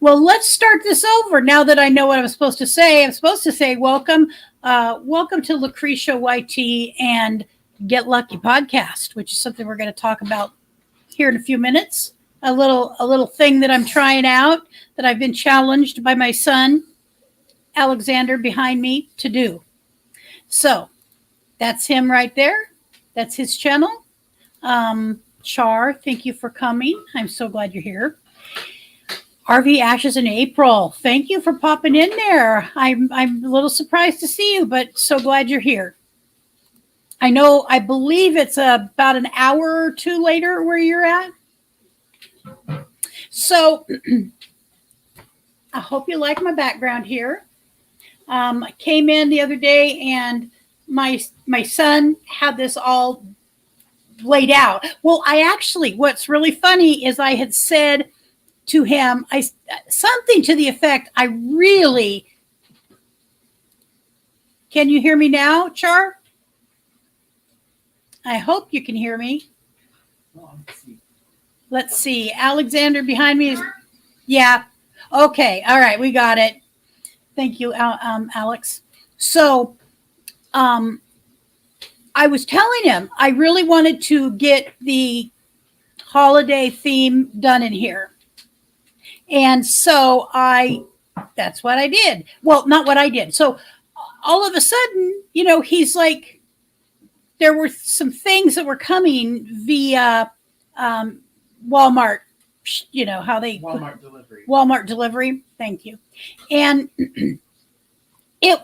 Well, let's start this over now that I know what I'm supposed to say. I'm supposed to say welcome to Lucretia YT and Get Lucky Podcast, which is something we're going to talk about here in a few minutes. A little thing that I'm trying out that I've been challenged by my son, Alexander, behind me to do. So that's him right there. That's his channel. Char, thank you for coming. I'm so glad you're here. RV Ashes in April, thank you for popping in there. I'm a little surprised to see you, but so glad you're here. I believe it's about an hour or two later where you're at. So I hope you like my background here. I came in the other day and my son had this all laid out. Well, what's really funny is I had said to him, something to the effect, can you hear me now, Char? I hope you can hear me. Let's see. Alexander behind me yeah. Okay. All right. We got it. Thank you, Alex. So, I was telling him I really wanted to get the holiday theme done in here. And so that's what I did. Well, not what I did. So all of a sudden, he's like, there were some things that were coming via Walmart, how they Walmart delivery. Thank you. And it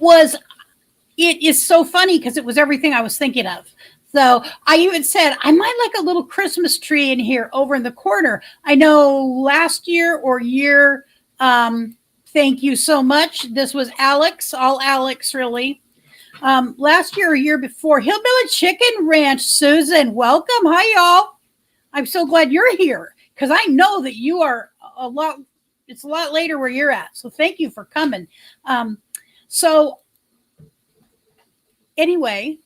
is so funny because it was everything I was thinking of. So I even said, I might like a little Christmas tree in here over in the corner. I know last year or year, thank you so much. This was Alex, all Alex really. Last year or year before, Hillbilly Chicken Ranch, Susan, welcome. Hi, y'all. I'm so glad you're here because I know that you are it's a lot later where you're at. So thank you for coming. So anyway,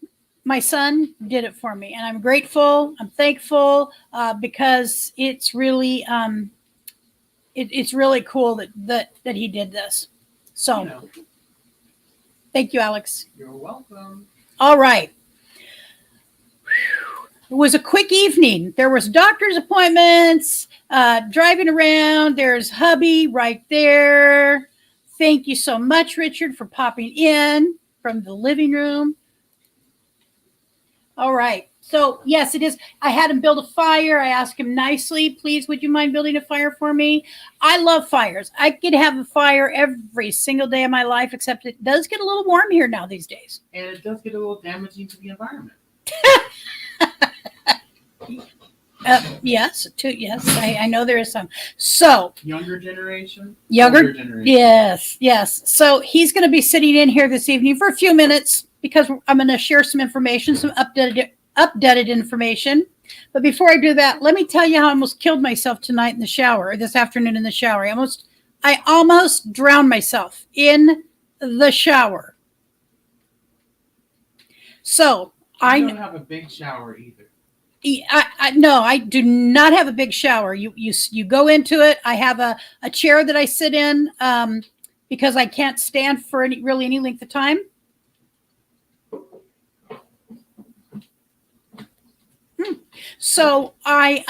my son did it for me, and I'm grateful. I'm thankful because it's really it's really cool that he did this. So, thank you, Alex. You're welcome. All right. It was a quick evening. There was doctor's appointments, driving around. There's hubby right there. Thank you so much, Richard, for popping in from the living room. All right. So, yes, it is. I had him build a fire. I asked him nicely, please, would you mind building a fire for me? I love fires. I could have a fire every single day of my life, except it does get a little warm here now these days. And it does get a little damaging to the environment. Yes, I know there is some. So younger generation. Yes. So he's going to be sitting in here this evening for a few minutes because I'm going to share some information, some updated information. But before I do that, let me tell you how I almost killed myself tonight in the shower, or this afternoon in the shower. I almost drowned myself in the shower. So I don't have a big shower either. No, I do not have a big shower. You go into it. I have a chair that I sit in because I can't stand for any length of time. So I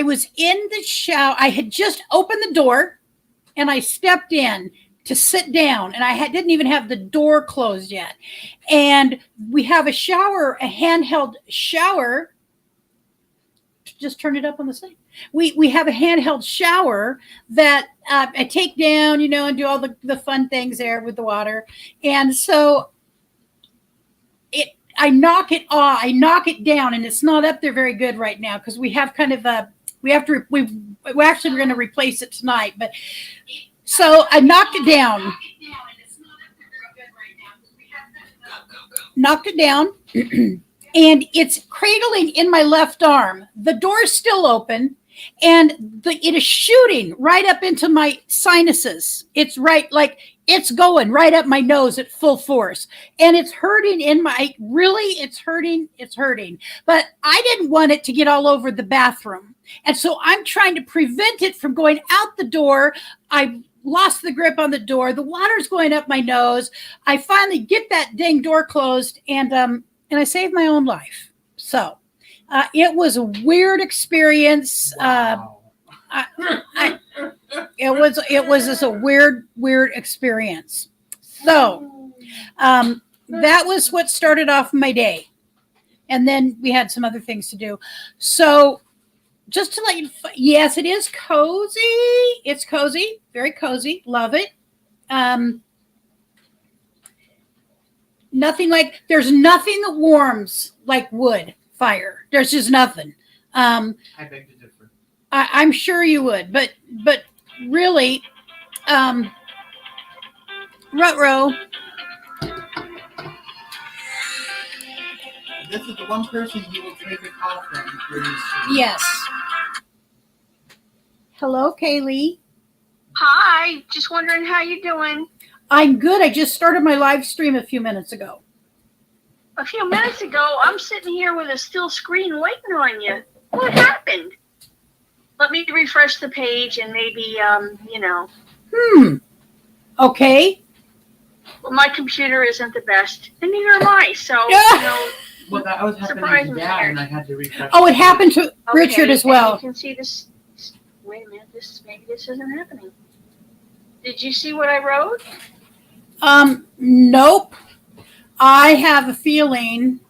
was in the shower. I had just opened the door and I stepped in to sit down, and I didn't even have the door closed yet. And we have a handheld shower. Just turn it up on the side. We have a handheld shower that I take down, and do all the fun things there with the water. And so I knock it off. I knock it down, and it's not up there very good right now because we have kind of we're actually going to replace it tonight, but. So I knocked it down. Knocked it down. And it's cradling in my left arm. The door's still open. And it is shooting right up into my sinuses. It's right, like it's going right up my nose at full force. And it's hurting it's hurting. But I didn't want it to get all over the bathroom. And so I'm trying to prevent it from going out the door. I lost the grip on the door. The water's going up my nose. I finally get that dang door closed, and I saved my own life. So it was a weird experience. Wow. It was just a weird experience. So that was what started off my day. And then we had some other things to do. So just to let you, yes, it is cozy. It's cozy, very cozy. Love it. There's nothing that warms like wood fire. There's just nothing. I beg to differ. I'm sure you would, but really, Rutro. This is the one person you will take a call from. Yes. Hello, Kaylee. Hi, just wondering how you doing. I'm good. I just started my live stream a few minutes ago. A few minutes ago, I'm sitting here with a still screen waiting on you. What happened? Let me refresh the page and maybe, Okay. Well, my computer isn't the best, and neither am I, so, Well, that was happening Surprising to Dad, here. and I had to refresh. Oh, it happened to Richard Okay, as well. and you can see this. Wait a minute, maybe this isn't happening. Did you see what I wrote? Nope. I have a feeling.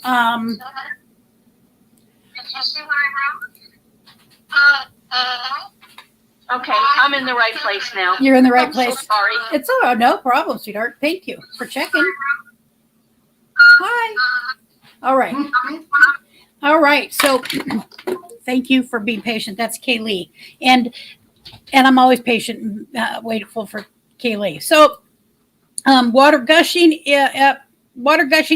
Did you see what I wrote? Okay, I'm in the right place now. You're in the right I'm place. So sorry. It's all right. No problem, sweetheart. Thank you for checking. Hi. All right. All right. So thank you for being patient. That's Kaylee. And I'm always patient and waitful for Kaylee. So water gushing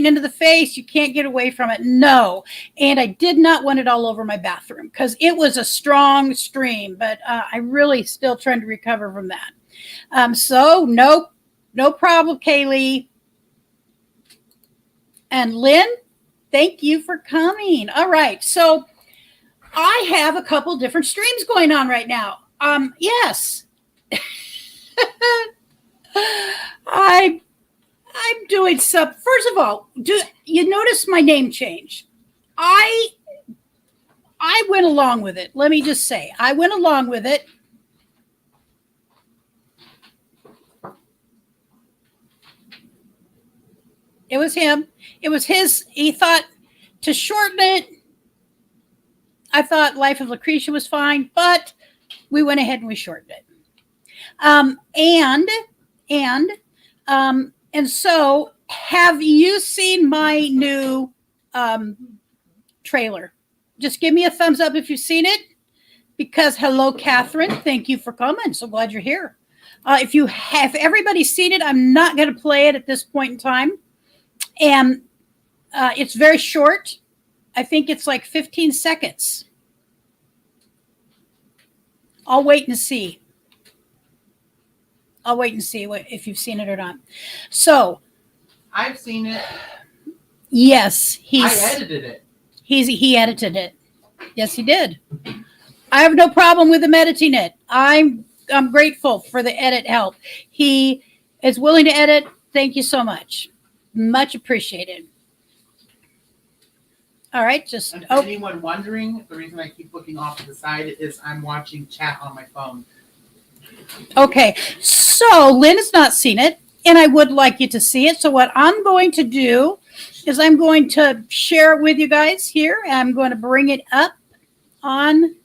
into the face. You can't get away from it. No. And I did not want it all over my bathroom because it was a strong stream, but I'm really still trying to recover from that. So no problem, Kaylee. And Lynn, thank you for coming. All right. So I have a couple different streams going on right now. Yes. I'm doing some. First of all, do you notice my name change? I went along with it. Let me just say, I went along with it. It was him. It was his. He thought to shorten it. I thought Life of Lucretia was fine, but we went ahead and we shortened it. And so, have you seen my new trailer? Just give me a thumbs up if you've seen it. Because hello, Catherine, thank you for coming. So glad you're here. If everybody's seen it, I'm not going to play it at this point in time. And it's very short. I think it's like 15 seconds. I'll wait and see. If you've seen it or not. So, I've seen it. Yes, I edited it. He edited it. Yes, he did. I have no problem with him editing it. I'm grateful for the edit help. He is willing to edit. Thank you so much. Much appreciated. All right, And for anyone wondering, the reason I keep looking off to the side is I'm watching chat on my phone. Okay, so Lynn has not seen it, and I would like you to see it. So what I'm going to do is I'm going to share it with you guys here. And I'm going to bring it up on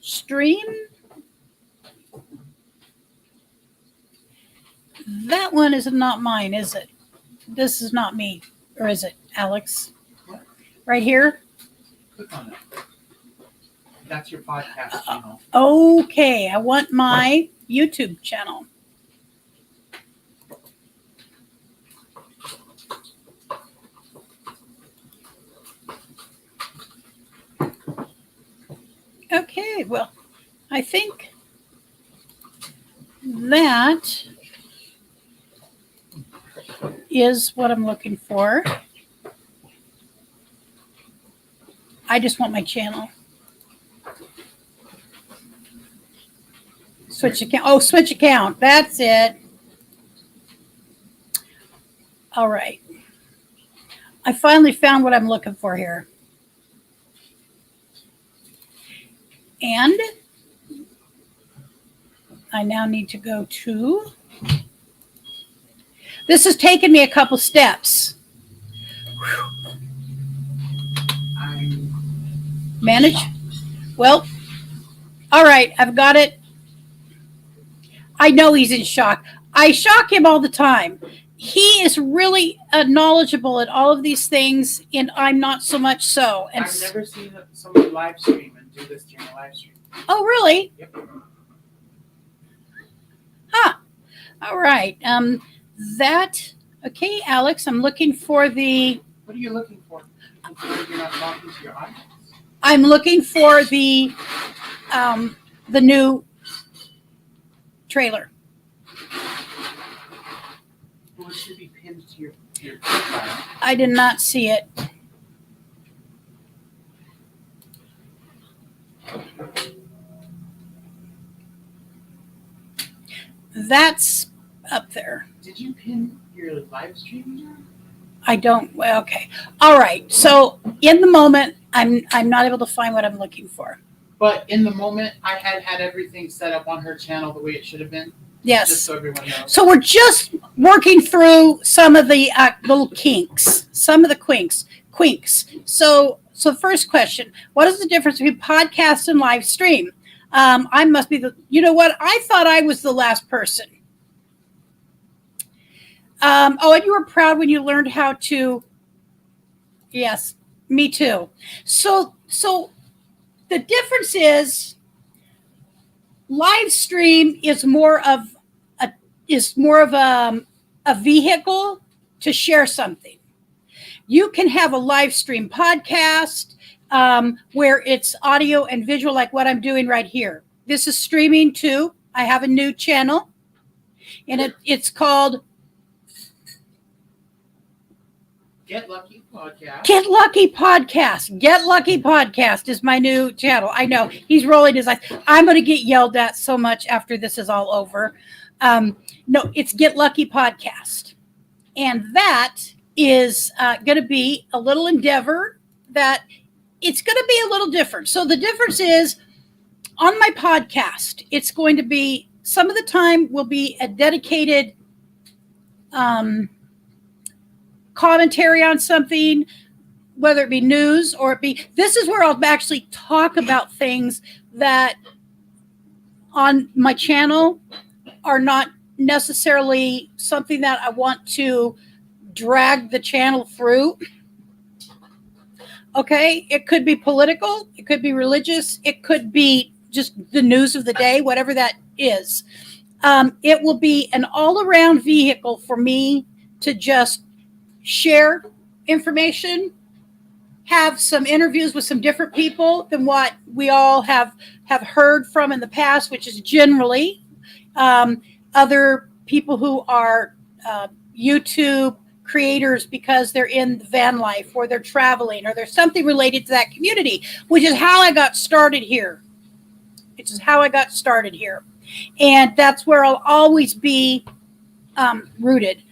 stream. That one is not mine, is it? This is not me, or is it, Alex? Right here? Click on it. That's your podcast channel. Okay, I want my YouTube channel. Okay, well, I think that is what I'm looking for. I just want my channel. Switch account. Oh, switch account. That's it. All right. I finally found what I'm looking for here. And I now need to go to, this has taken me a couple steps. Manage. Well, all right, I've got it. I know he's in shock. I shock him all the time. He is really knowledgeable at all of these things, and I'm not so much so. And I've never seen somebody live stream and do this during a live stream. oh, really? Yep. Huh. All right. Okay, Alex, I'm looking for the, What are you looking for? You're not talking to your audience. I'm looking for the new trailer. Well, it should be pinned to your profile. I did not see it. That's up there. Did you pin your live stream here? I don't. Well, okay. All right. So in the moment, I'm not able to find what I'm looking for. But in the moment, I had everything set up on her channel the way it should have been. Yes. Just so everyone knows. So we're just working through some of the little kinks, some of the quinks. So first question: what is the difference between podcast and live stream? I must be the. You know what? I thought I was the last person. And you were proud when you learned how to. Yes, me too. So the difference is live stream is more of a vehicle to share something. You can have a live stream podcast where it's audio and visual, like what I'm doing right here. This is streaming too. I have a new channel, and it's called Get Lucky Podcast. Get Lucky Podcast. Get Lucky Podcast is my new channel. I know he's rolling his eyes. I'm going to get yelled at so much after this is all over. No, it's Get Lucky Podcast. And that is going to be a little endeavor that it's going to be a little different. So the difference is on my podcast, it's going to be some of the time will be a dedicated commentary on something, whether it be news or it be, this is where I'll actually talk about things that on my channel are not necessarily something that I want to drag the channel through. Okay, it could be political, it could be religious, it could be just the news of the day, whatever that is. It will be an all-around vehicle for me to just share information, have some interviews with some different people than what we all have heard from in the past, which is generally other people who are YouTube creators because they're in van life or they're traveling or there's something related to that community, which is how I got started here. And that's where I'll always be rooted.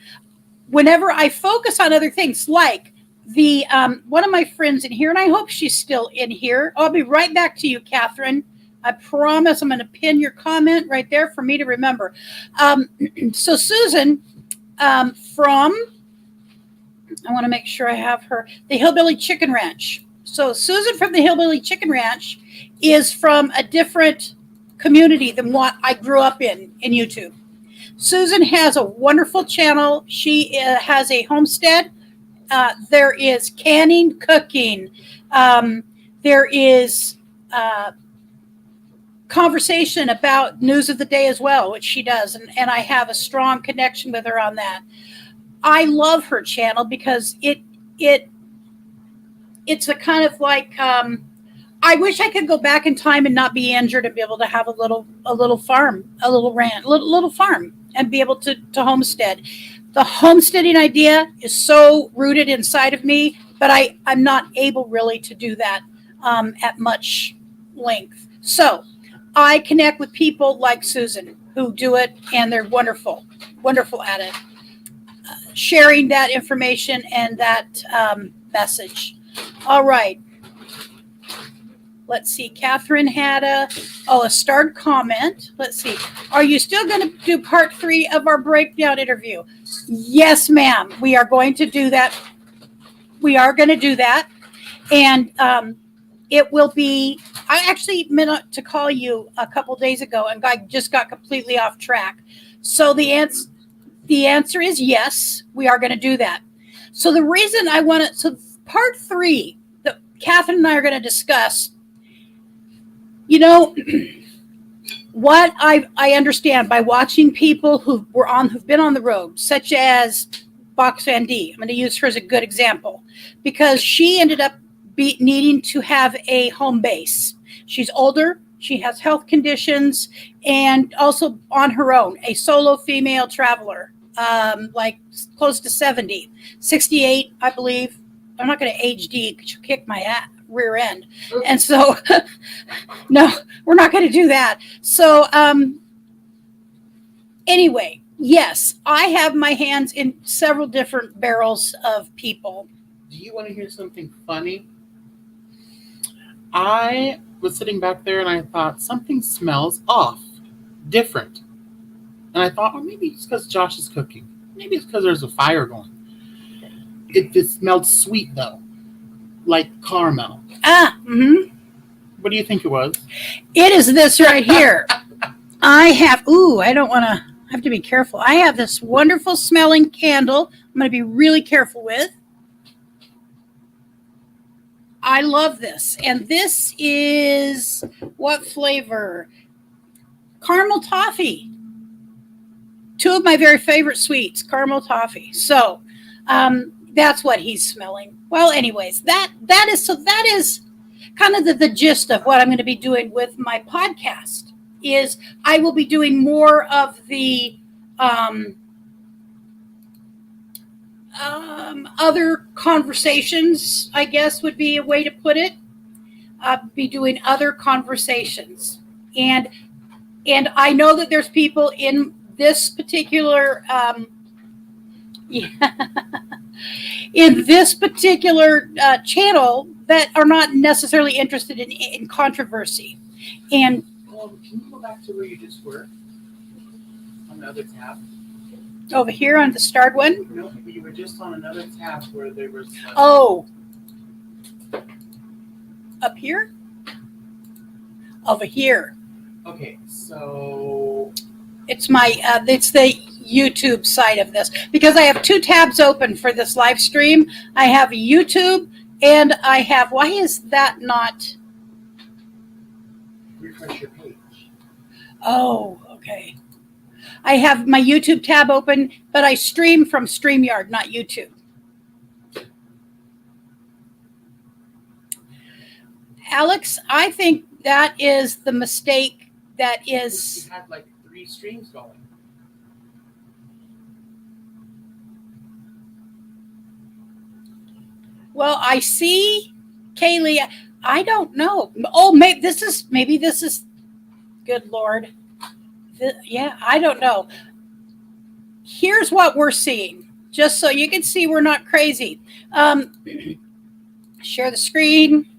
Whenever I focus on other things, like the one of my friends in here, and I hope she's still in here. I'll be right back to you, Catherine. I promise I'm going to pin your comment right there for me to remember. So Susan from, I want to make sure I have her, the Hillbilly Chicken Ranch. So Susan from the Hillbilly Chicken Ranch is from a different community than what I grew up in YouTube. Susan has a wonderful channel. She has a homestead. There is canning, cooking. There is conversation about news of the day as well, which she does. And I have a strong connection with her on that. I love her channel because it's a kind of like, I wish I could go back in time and not be injured and be able to have a little farm, a little farm and be able to homestead. The homesteading idea is so rooted inside of me, but I'm not able really to do that at much length. So I connect with people like Susan who do it, and they're wonderful, wonderful at it. Sharing that information and that message. All right. Let's see. Catherine had a starred comment. Let's see. Are you still going to do part 3 of our breakdown interview? Yes, ma'am. We are going to do that. We are going to do that. And it will be, I actually meant to call you a couple days ago, and I just got completely off track. So the answer is yes, we are going to do that. So the reason I want to, so part 3 that Catherine and I are going to discuss, you know, what I understand by watching people who've been on the road, such as Box Van D. I'm going to use her as a good example because she ended up needing to have a home base. She's older. She has health conditions, and also on her own, a solo female traveler, like close to 70, 68, I believe. I'm not going to HD because she'll kick my rear end. And so, no, we're not going to do that. So anyway, yes, I have my hands in several different barrels of people. Do you want to hear something funny? I was sitting back there and I thought something smells off, different. And I thought, well, maybe it's because Josh is cooking. Maybe it's because there's a fire going. It just smelled sweet though, like caramel. What do you think it was? It is this right here. I have to be careful. I have this wonderful smelling candle. I'm going to be really careful with. I love this. And this is what flavor? Caramel toffee. 2 of my very favorite sweets, caramel toffee. So that's what he's smelling. Well, anyways, that is kind of the gist of what I'm going to be doing with my podcast. Is I will be doing more of the other conversations, I guess would be a way to put it. Be doing other conversations, and I know that there's people in this particular in this particular channel that are not necessarily interested in controversy. And Can you go back to where you just were? On the other tab? over here on the starred one. No, you were just on another tab where there was... Up here? Over here. Okay, so... It's it's the YouTube side of this. Because I have 2 tabs open for this live stream. I have YouTube and I have... Why is that not... Refresh your page. Oh, okay. I have my YouTube tab open, but I stream from StreamYard, not YouTube. Alex, I think that is the mistake that is... You had like 3 streams going. Well, I see, Kaylee, I don't know. Oh, maybe this is good Lord. Yeah, I don't know. Here's what we're seeing, just so you can see we're not crazy. Share the screen.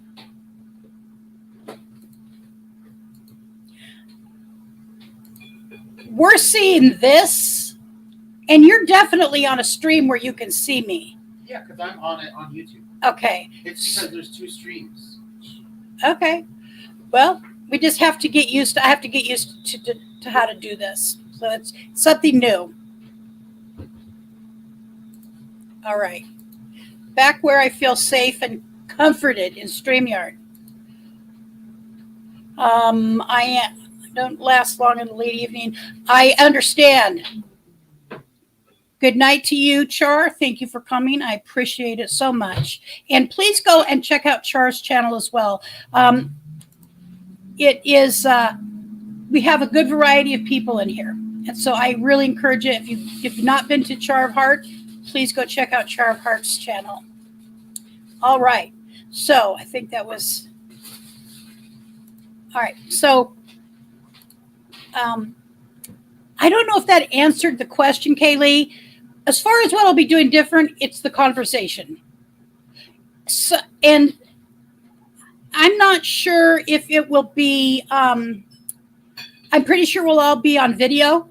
We're seeing this, and you're definitely on a stream where you can see me. Yeah, because I'm on it on YouTube. Okay. It's because there's 2 streams. Okay. Well, we just have to get used to, I have to get used to how to do this. So it's something new. All right. Back where I feel safe and comforted in StreamYard. I don't last long in the late evening. I understand. Good night to you, Char. Thank you for coming. I appreciate it so much. And please go and check out Char's channel as well. It is, we have a good variety of people in here. And so I really encourage you, if you've not been to Char of Heart, please go check out Char of Heart's channel. All right. So I think that was, all right. So I don't know if that answered the question, Kaylee. As far as what I'll be doing different, it's the conversation. So, and I'm not sure if it will be, I'm pretty sure we'll all be on video.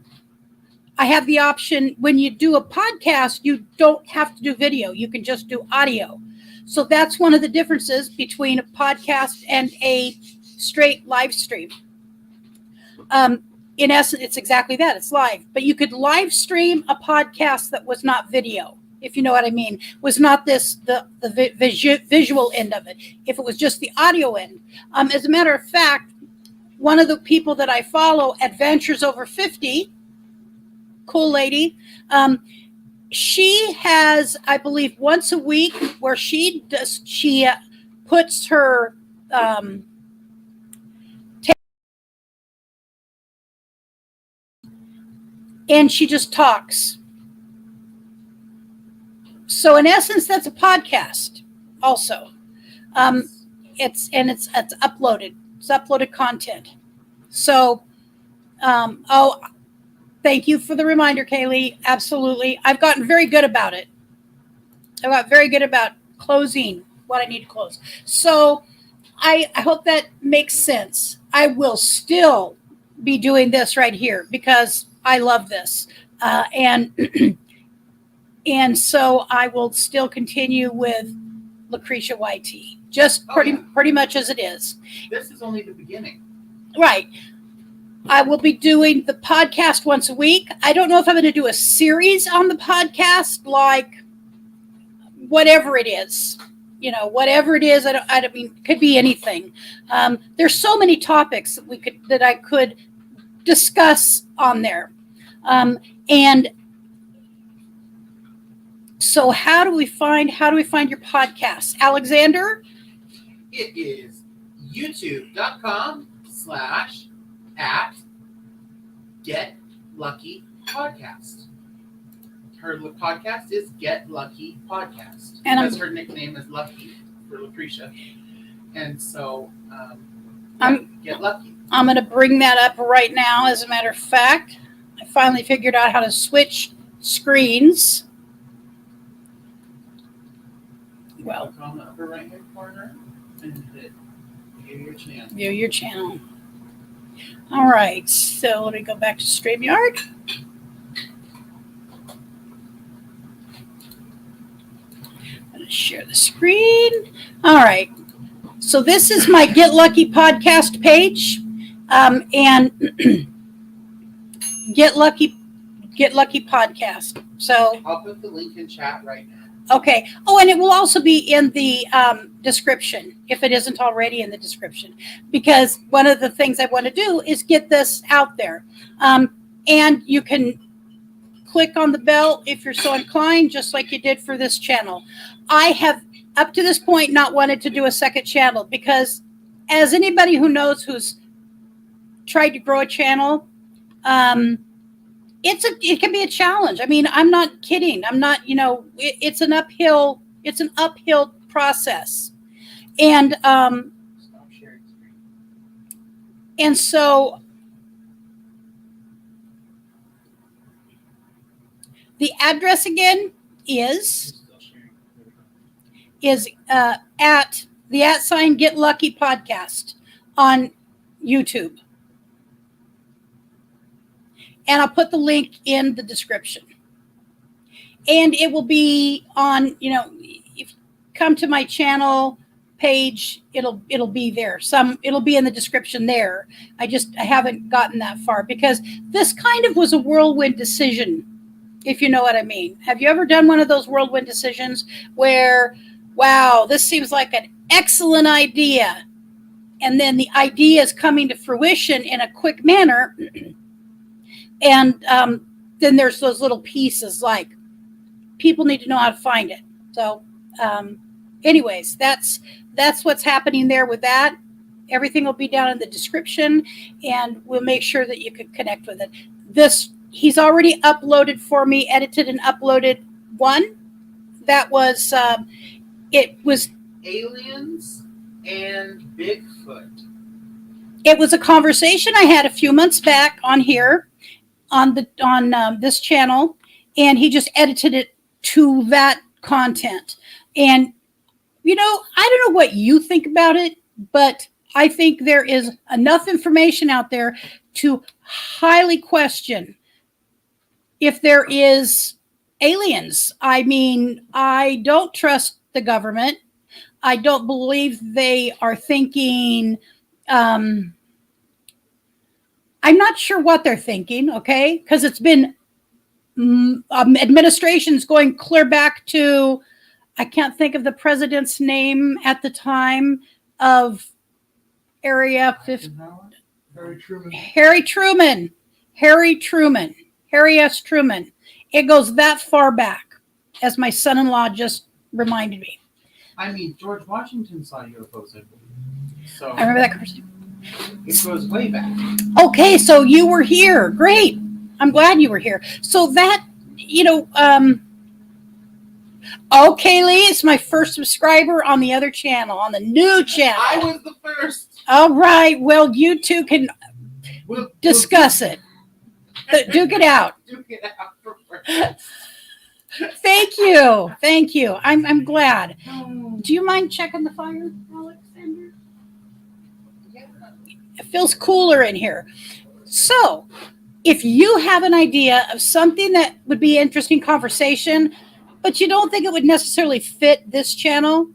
I have the option when you do a podcast, you don't have to do video. You can just do audio. So that's one of the differences between a podcast and a straight live stream. In essence, it's exactly that. It's live. But you could live stream a podcast that was not video, if you know what I mean. Was not this the visual end of it. If it was just the audio end. As a matter of fact, one of the people that I follow, Adventures Over 50, cool lady, she has, I believe, once a week where she puts her and she just talks. So in essence, that's a podcast also. It's uploaded. It's uploaded content. So, thank you for the reminder, Kaylee. Absolutely. I've gotten very good about it. I got very good about closing what I need to close. So I hope that makes sense. I will still be doing this right here because I love this. And so I will still continue with Lucretia YT, just pretty much as it is. This is only the beginning. Right. I will be doing the podcast once a week. I don't know if I'm going to do a series on the podcast, like whatever it is. You know, whatever it is, I don't mean, it could be anything. There's so many topics that I could discuss on there. And so how do we find your podcast? Alexander? It is youtube.com/@GetLuckyPodcast. Her podcast is Get Lucky Podcast. And because her nickname is Lucky for Lucretia. And so Get Lucky. I'm going to bring that up right now. As a matter of fact, I finally figured out how to switch screens. Well, click on the upper right hand corner and hit view your channel. View your channel. All right. So let me go back to StreamYard. I'm going to share the screen. All right. So this is my Get Lucky podcast page. And Get Lucky Podcast. So I'll put the link in chat right now. okay. Oh, and it will also be in the description if it isn't already in the description, because one of the things I want to do is get this out there. And you can click on the bell if you're so inclined, just like you did for this channel. I have up to this point not wanted to do a second channel because, as anybody who knows who's tried to grow a channel, it can be a challenge. I mean, I'm not kidding. I'm not, it's an uphill process. And Stop sharing screen. and so the address again is at the @ Get Lucky Podcast on YouTube. And I'll put the link in the description. And it will be on, if you come to my channel page, it'll be there. It'll be in the description there. I haven't gotten that far because this kind of was a whirlwind decision, if you know what I mean. Have you ever done one of those whirlwind decisions where, wow, this seems like an excellent idea, and then the idea is coming to fruition in a quick manner, and then there's those little pieces like people need to know how to find it. So anyways, that's what's happening there with that. Everything will be down in the description, and we'll make sure that you can connect with it. This he's already uploaded for me, edited and uploaded one. That was, it was Aliens and Bigfoot. It was a conversation I had a few months back on here, on this channel, and he just edited it to that content. And I don't know what you think about it, but I think there is enough information out there to highly question if there is aliens. I mean, I don't trust the government. I don't believe they are thinking. I'm not sure what they're thinking, okay? Because it's been administrations going clear back to, I can't think of the president's name at the time of Area 50. Harry Truman. Harry S. Truman. It goes that far back, as my son-in-law just reminded me. I mean, George Washington saw UFOs, I believe. So I remember that conversation. It goes way back. Okay, so you were here. Great. I'm glad you were here. So that, okay, Lee, it's my first subscriber on the other channel, on the new channel. I was the first. All right. Well, you two can discuss it. Duke it out. Duke it out for first. Thank you. I'm glad. Do you mind checking the fire, Alexander? Yeah. It feels cooler in here. So, if you have an idea of something that would be interesting conversation, but you don't think it would necessarily fit this channel,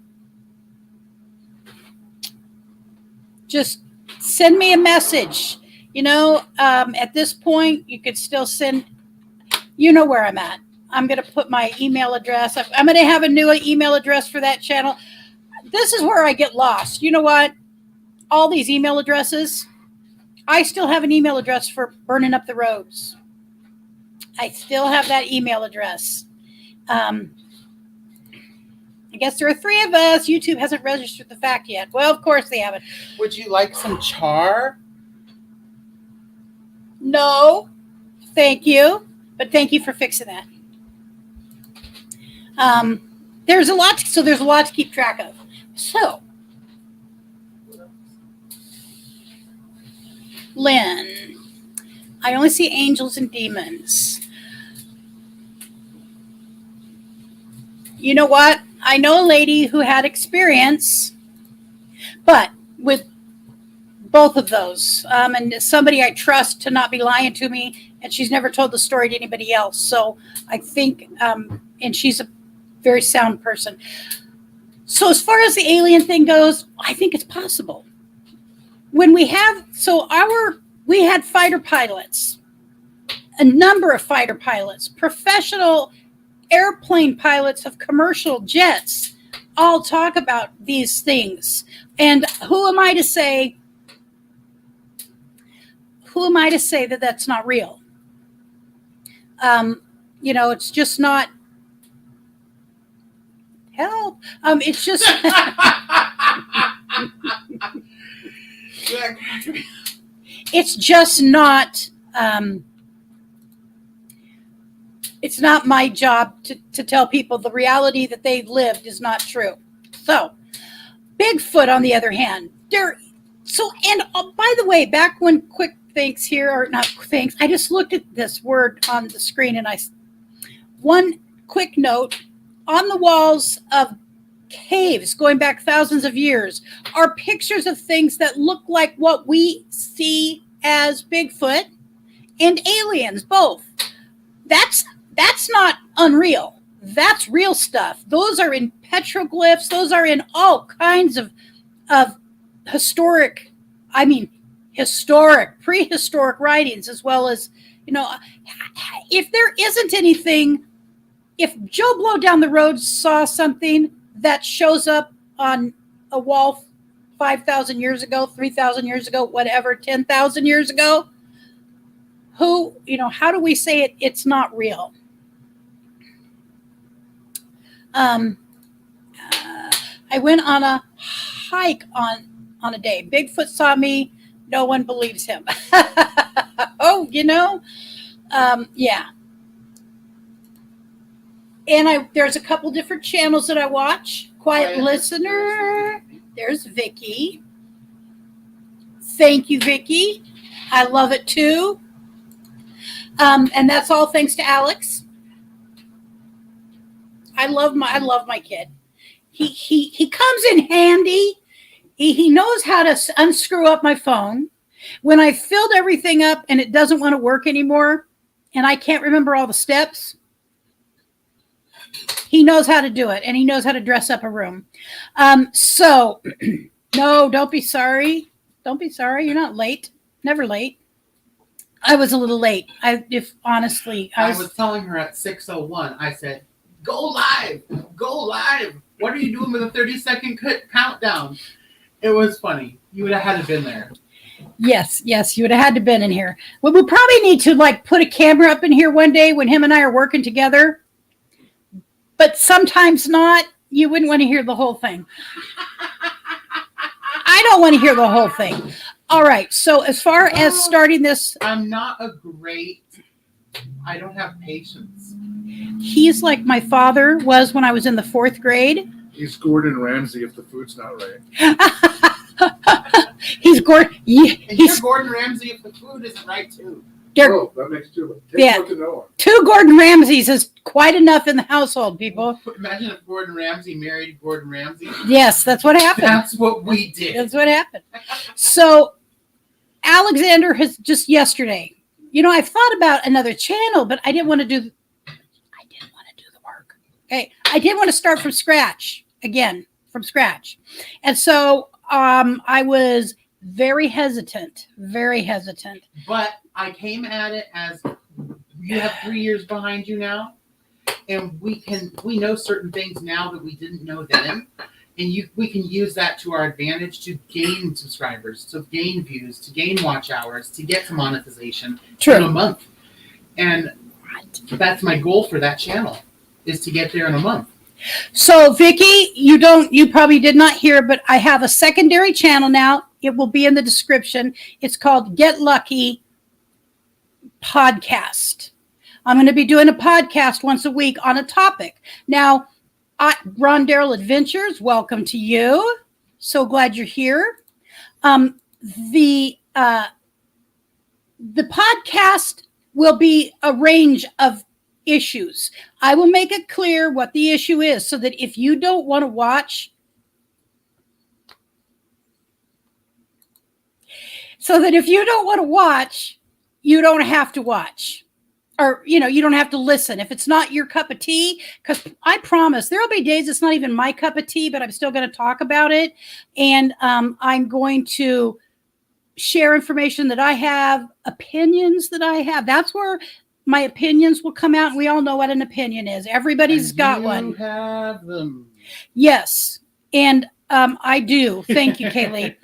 just send me a message. At this point, you could still send, where I'm at. I'm going to put my email address. I'm going to have a new email address for that channel. This is where I get lost. You know what? All these email addresses, I still have an email address for burning up the roads. I still have that email address. I guess there are 3 of us. YouTube hasn't registered the fact yet. Well, of course they haven't. Would you like some char? No, thank you. But thank you for fixing that. There's a lot to keep track of. So, Lynn, I only see angels and demons. You know what? I know a lady who had experience, but with both of those, and somebody I trust to not be lying to me, and she's never told the story to anybody else. So I think, and she's a very sound person. So as far as the alien thing goes, I think it's possible. When we had fighter pilots, a number of fighter pilots, professional airplane pilots of commercial jets, all talk about these things. And who am I to say that that's not real? It's just not. Help. It's just. It's just not. It's not my job to tell people the reality that they've lived is not true. So, Bigfoot, on the other hand, by the way, back when quick thanks here, or not thanks, I just looked at this word on the screen, and one quick note, on the walls of caves going back thousands of years are pictures of things that look like what we see as Bigfoot and aliens, both. That's not unreal. That's real stuff. Those are in petroglyphs. Those are in all kinds of prehistoric writings, as well as, if there isn't anything, if Joe Blow down the road saw something that shows up on a wall 5,000 years ago, 3,000 years ago, whatever, 10,000 years ago, how do we say it's not real? I went on a hike on a day. Bigfoot saw me. No one believes him. Oh, Yeah. And there's a couple different channels that I watch. Quiet Listener. There's Vicky. Thank you, Vicky. I love it too. And that's all thanks to Alex. I love my kid. He comes in handy. He knows how to unscrew up my phone. When I filled everything up and it doesn't want to work anymore, and I can't remember all the steps, he knows how to do it, and he knows how to dress up a room. So, no, don't be sorry. Don't be sorry. You're not late. Never late. I was a little late. I was telling her at 6:01. I said, "Go live, go live." What are you doing with a 30-second countdown? It was funny. You would have had to been there. Yes, you would have had to been in here. Well, we'll probably need to put a camera up in here one day when him and I are working together. But sometimes not. You wouldn't want to hear the whole thing. I don't want to hear the whole thing. All right. So as far as starting this, I don't have patience. He's like my father was when I was in the 4th grade. He's Gordon Ramsay if the food's not right. He's Gordon. He's Gordon Ramsay if the food isn't right too. Oh, that makes two. Take one to know him. 2 Gordon Ramsays is quite enough in the household, people. Imagine if Gordon Ramsay married Gordon Ramsay. Yes, that's what happened. That's what we did. That's what happened. So Alexander has just yesterday, I've thought about another channel, but I didn't want to do the work. Okay. I didn't want to start from scratch again, And so I was very hesitant. But I came at it as you have 3 years behind you now, and we know certain things now that we didn't know then, and we can use that to our advantage to gain subscribers, to gain views, to gain watch hours, to get to monetization in a month. And that's my goal for that channel, is to get there in a month. So Vicky, you probably did not hear, but I have a secondary channel now. It will be in the description. It's called Get Lucky Podcast. I'm going to be doing a podcast once a week on a topic. Now, Ron Darrell Adventures, welcome to you. So glad you're here. The podcast will be a range of issues. I will make it clear what the issue is so that if you don't want to watch, you don't have to watch. Or, you don't have to listen if it's not your cup of tea, because I promise there'll be days it's not even my cup of tea, but I'm still going to talk about it. And I'm going to share information that I have, opinions that I have. That's where my opinions will come out. And we all know what an opinion is. Everybody's got one. You have them. Yes. And I do. Thank you, Kaylee.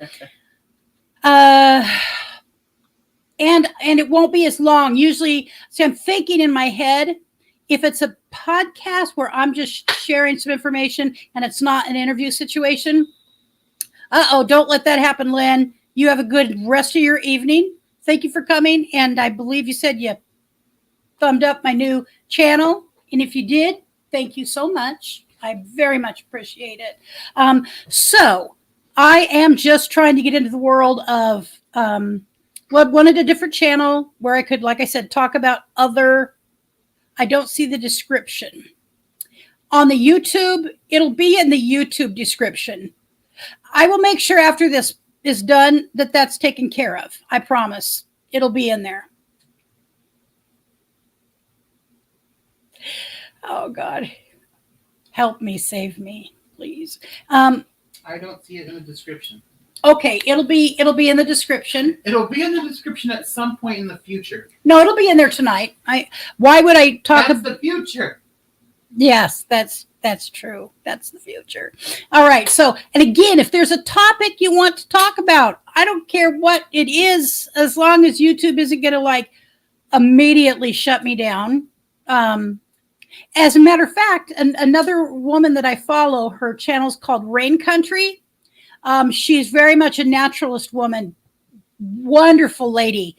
And it won't be as long. Usually, I'm thinking in my head, if it's a podcast where I'm just sharing some information and it's not an interview situation, don't let that happen, Lynn. You have a good rest of your evening. Thank you for coming. And I believe you said you thumbed up my new channel. And if you did, thank you so much. I very much appreciate it. So I am just trying to get into the world of wanted a different channel where I could, like I said, talk about I don't see the description. On the YouTube, it'll be in the YouTube description. I will make sure after this is done that that's taken care of. I promise. It'll be in there. Oh, God. Help me, save me, please. I don't see it in the description. Okay, it'll be in the description. It'll be in the description at some point in the future. No, it'll be in there tonight. Why would I talk about the future? Yes, that's true. That's the future. All right. So, and again, if there's a topic you want to talk about, I don't care what it is, as long as YouTube isn't going to immediately shut me down. As a matter of fact, another woman that I follow, her channel's called Rain Country. She's very much a naturalist woman. Wonderful lady.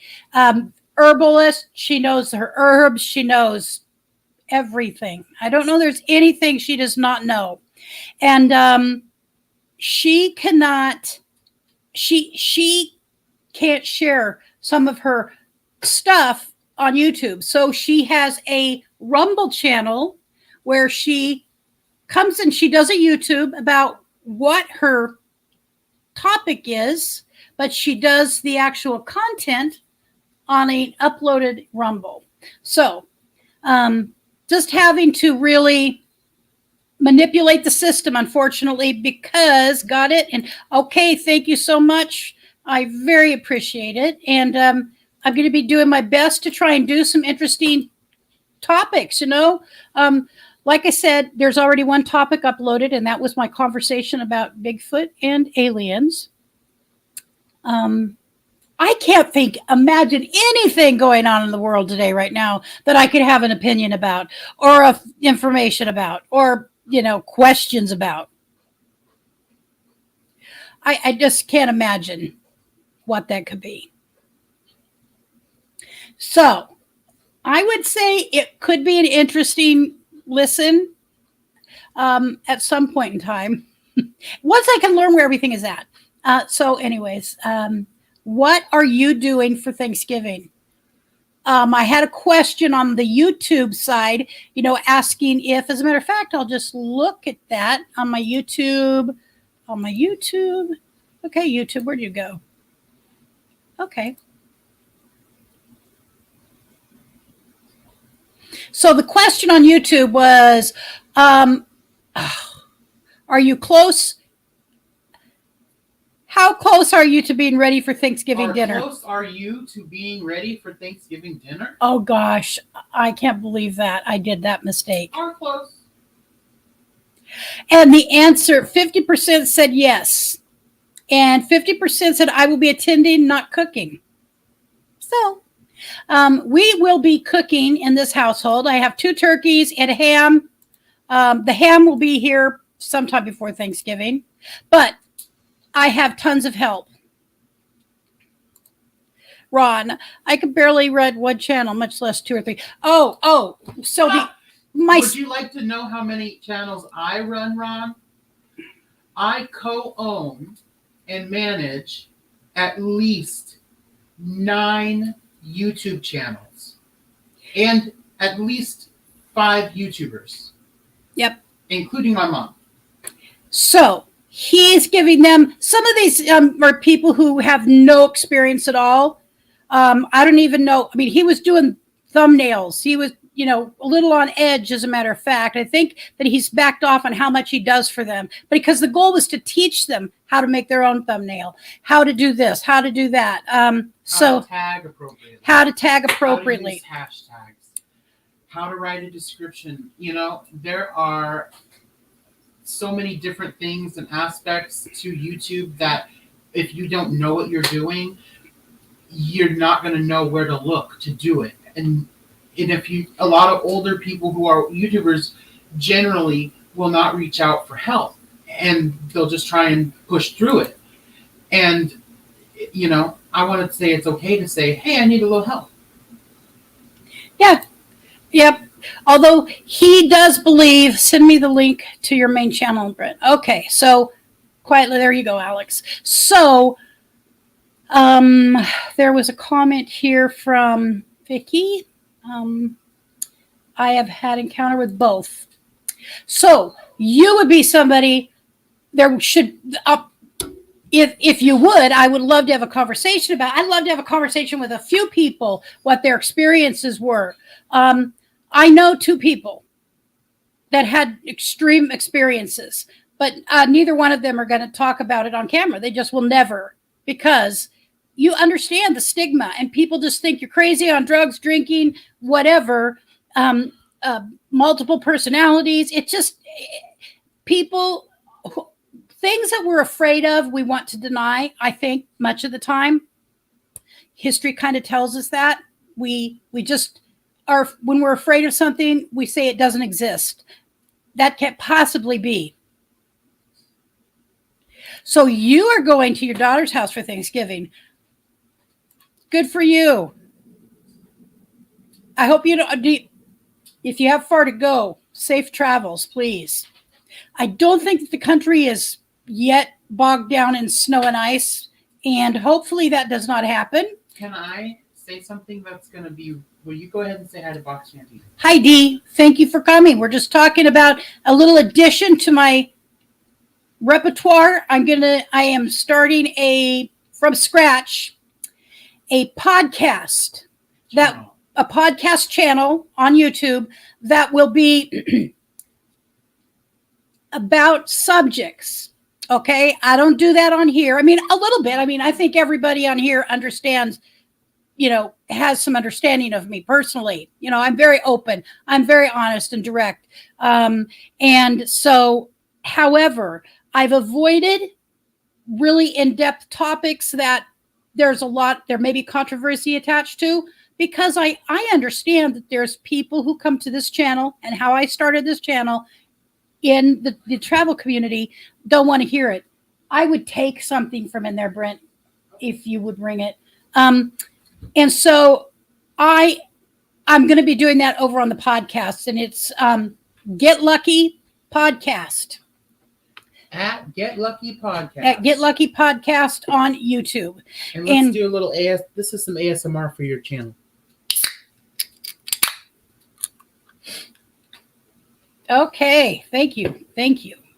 herbalist. She knows her herbs. She knows everything. I don't know there's anything she does not know. And she cannot, she can't share some of her stuff on YouTube. So she has a Rumble channel where she comes and she does a YouTube about what her topic is, but she does the actual content on an uploaded Rumble. So just having to really manipulate the system, unfortunately, because got it. And okay, thank you so much. I very appreciate it. And I'm going to be doing my best to try and do some interesting topics, like I said, there's already one topic uploaded, and that was my conversation about Bigfoot and aliens. I can't imagine anything going on in the world today right now that I could have an opinion about or information about or, questions about. I just can't imagine what that could be. So I would say it could be an interesting listen at some point in time once I can learn where everything is at. So anyways, what are you doing for Thanksgiving? I had a question on the YouTube side, asking if, as a matter of fact, I'll just look at that on my YouTube. Okay, YouTube, where'd you go? Okay. So the question on YouTube was, are you close? How close are you to being ready for Thanksgiving dinner? How close are you to being ready for Thanksgiving dinner? Oh, gosh. I can't believe that. I did that mistake. Are close. And the answer, 50% said yes. And 50% said I will be attending, not cooking. So we will be cooking in this household. I have 2 turkeys and a ham. The ham will be here sometime before Thanksgiving. But I have tons of help. Ron, I could barely read one channel, much less 2 or 3. Oh, so would you like to know how many channels I run, Ron? I co-own and manage at least 9 YouTube channels and at least 5 YouTubers. Yep. Including my mom. So he's giving them, some of these are people who have no experience at all. I don't even know. I mean, he was doing thumbnails. He was, a little on edge, as a matter of fact. I think that he's backed off on how much he does for them. But because the goal was to teach them how to make their own thumbnail, how to do this, how to do that. How to tag appropriately. How to use hashtags. How to write a description. There are so many different things and aspects to YouTube that if you don't know what you're doing, you're not going to know where to look to do it. And a lot of older people who are YouTubers generally will not reach out for help, and they'll just try and push through it. And, I want to say it's okay to say, hey, I need a little help. Yeah. Yep. Although he does believe, send me the link to your main channel, Brett. Okay. So quietly, there you go, Alex. So there was a comment here from Vicky. I have had encounter with both. So you would be somebody there should, if you would, I would love to have a conversation about, I'd love to have a conversation with a few people, what their experiences were. I know 2 people that had extreme experiences, but neither one of them are going to talk about it on camera. They just will never, because you understand the stigma and people just think you're crazy on drugs, drinking, whatever, multiple personalities. It's just people, things that we're afraid of, we want to deny, I think, much of the time. History kind of tells us that. We just are, when we're afraid of something, we say it doesn't exist. That can't possibly be. So you are going to your daughter's house for Thanksgiving. Good for you. I hope you don't. If you have far to go, safe travels, please. I don't think that the country is yet bogged down in snow and ice, and hopefully that does not happen. Can I say something that's going to be... Will you go ahead and say hi to Box Chanty? Hi, Dee. Thank you for coming. We're just talking about a little addition to my repertoire. I am starting from scratch, a podcast a podcast channel on YouTube that will be about subjects. Okay. I don't do that on here. I mean, a little bit. I mean, I think everybody on here understands, has some understanding of me personally. I'm very open. I'm very honest and direct. And so, however, I've avoided really in-depth topics that there may be controversy attached to, because I understand that there's people who come to this channel, and how I started this channel in the travel community don't want to hear it. I would take something from in there, Brent, if you would bring it. And so I'm going to be doing that over on the podcast, and it's Get Lucky Podcast. At Get Lucky Podcast. At Get Lucky Podcast on YouTube. And let's do a little this is some ASMR for your channel. Okay, thank you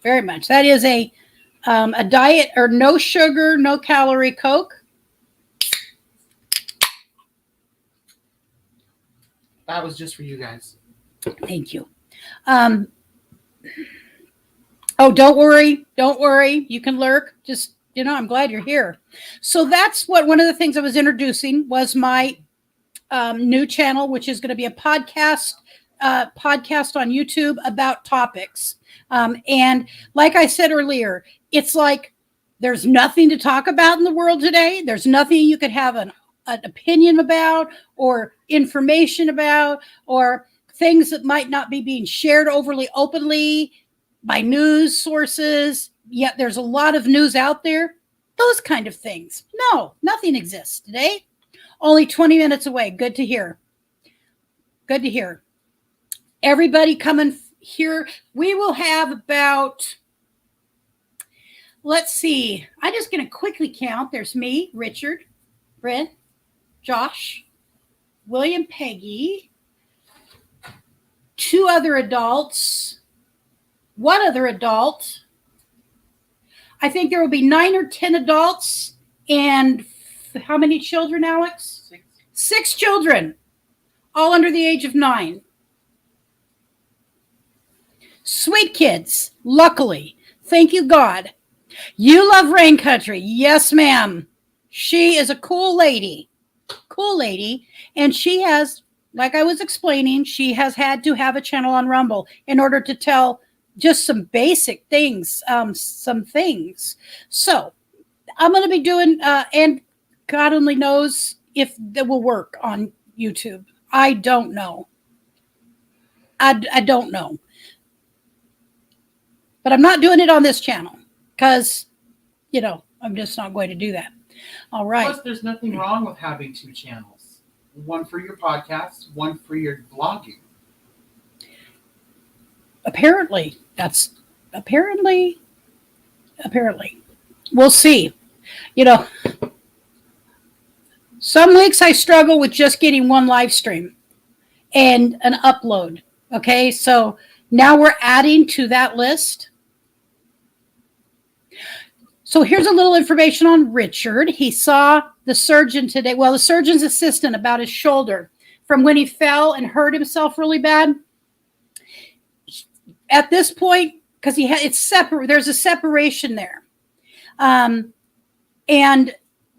very much. That is a diet or no sugar, no calorie Coke. That was just for you guys. Thank you. Oh, don't worry. You can lurk. Just, I'm glad you're here. So that's one of the things I was introducing was my new channel, which is going to be a podcast on YouTube about topics. And like I said earlier, it's like there's nothing to talk about in the world today. There's nothing you could have an opinion about or information about, or things that might not be being shared overly openly by news sources. Yet there's a lot of news out there. Those kind of things. No, nothing exists today. Only 20 minutes away. Good to hear. Everybody coming here. We will have about, let's see. I'm just going to quickly count. There's me, Richard, Brent, Josh, William, Peggy, 2 other adults, 1 other adult. I think there will be 9 or 10 adults, and how many children, Alex? 6 children, all under the age of 9. Sweet kids, luckily. Thank you, God. You love Rain Country. Yes, ma'am. She is a cool lady. And she has, like I was explaining, she has had to have a channel on Rumble in order to tell just some basic things, some things. So I'm going to be doing, and God only knows if that will work on YouTube. I don't know. I don't know. But I'm not doing it on this channel because, I'm just not going to do that. All right. Plus, there's nothing wrong with having 2 channels. One for your podcast, one for your vlogging. Apparently. We'll see. Some weeks I struggle with just getting one live stream and an upload. Okay, so now we're adding to that list. So here's a little information on Richard. He saw the surgeon today. Well, the surgeon's assistant about his shoulder from when he fell and hurt himself really bad. At this point, because it's separate, there's a separation there. And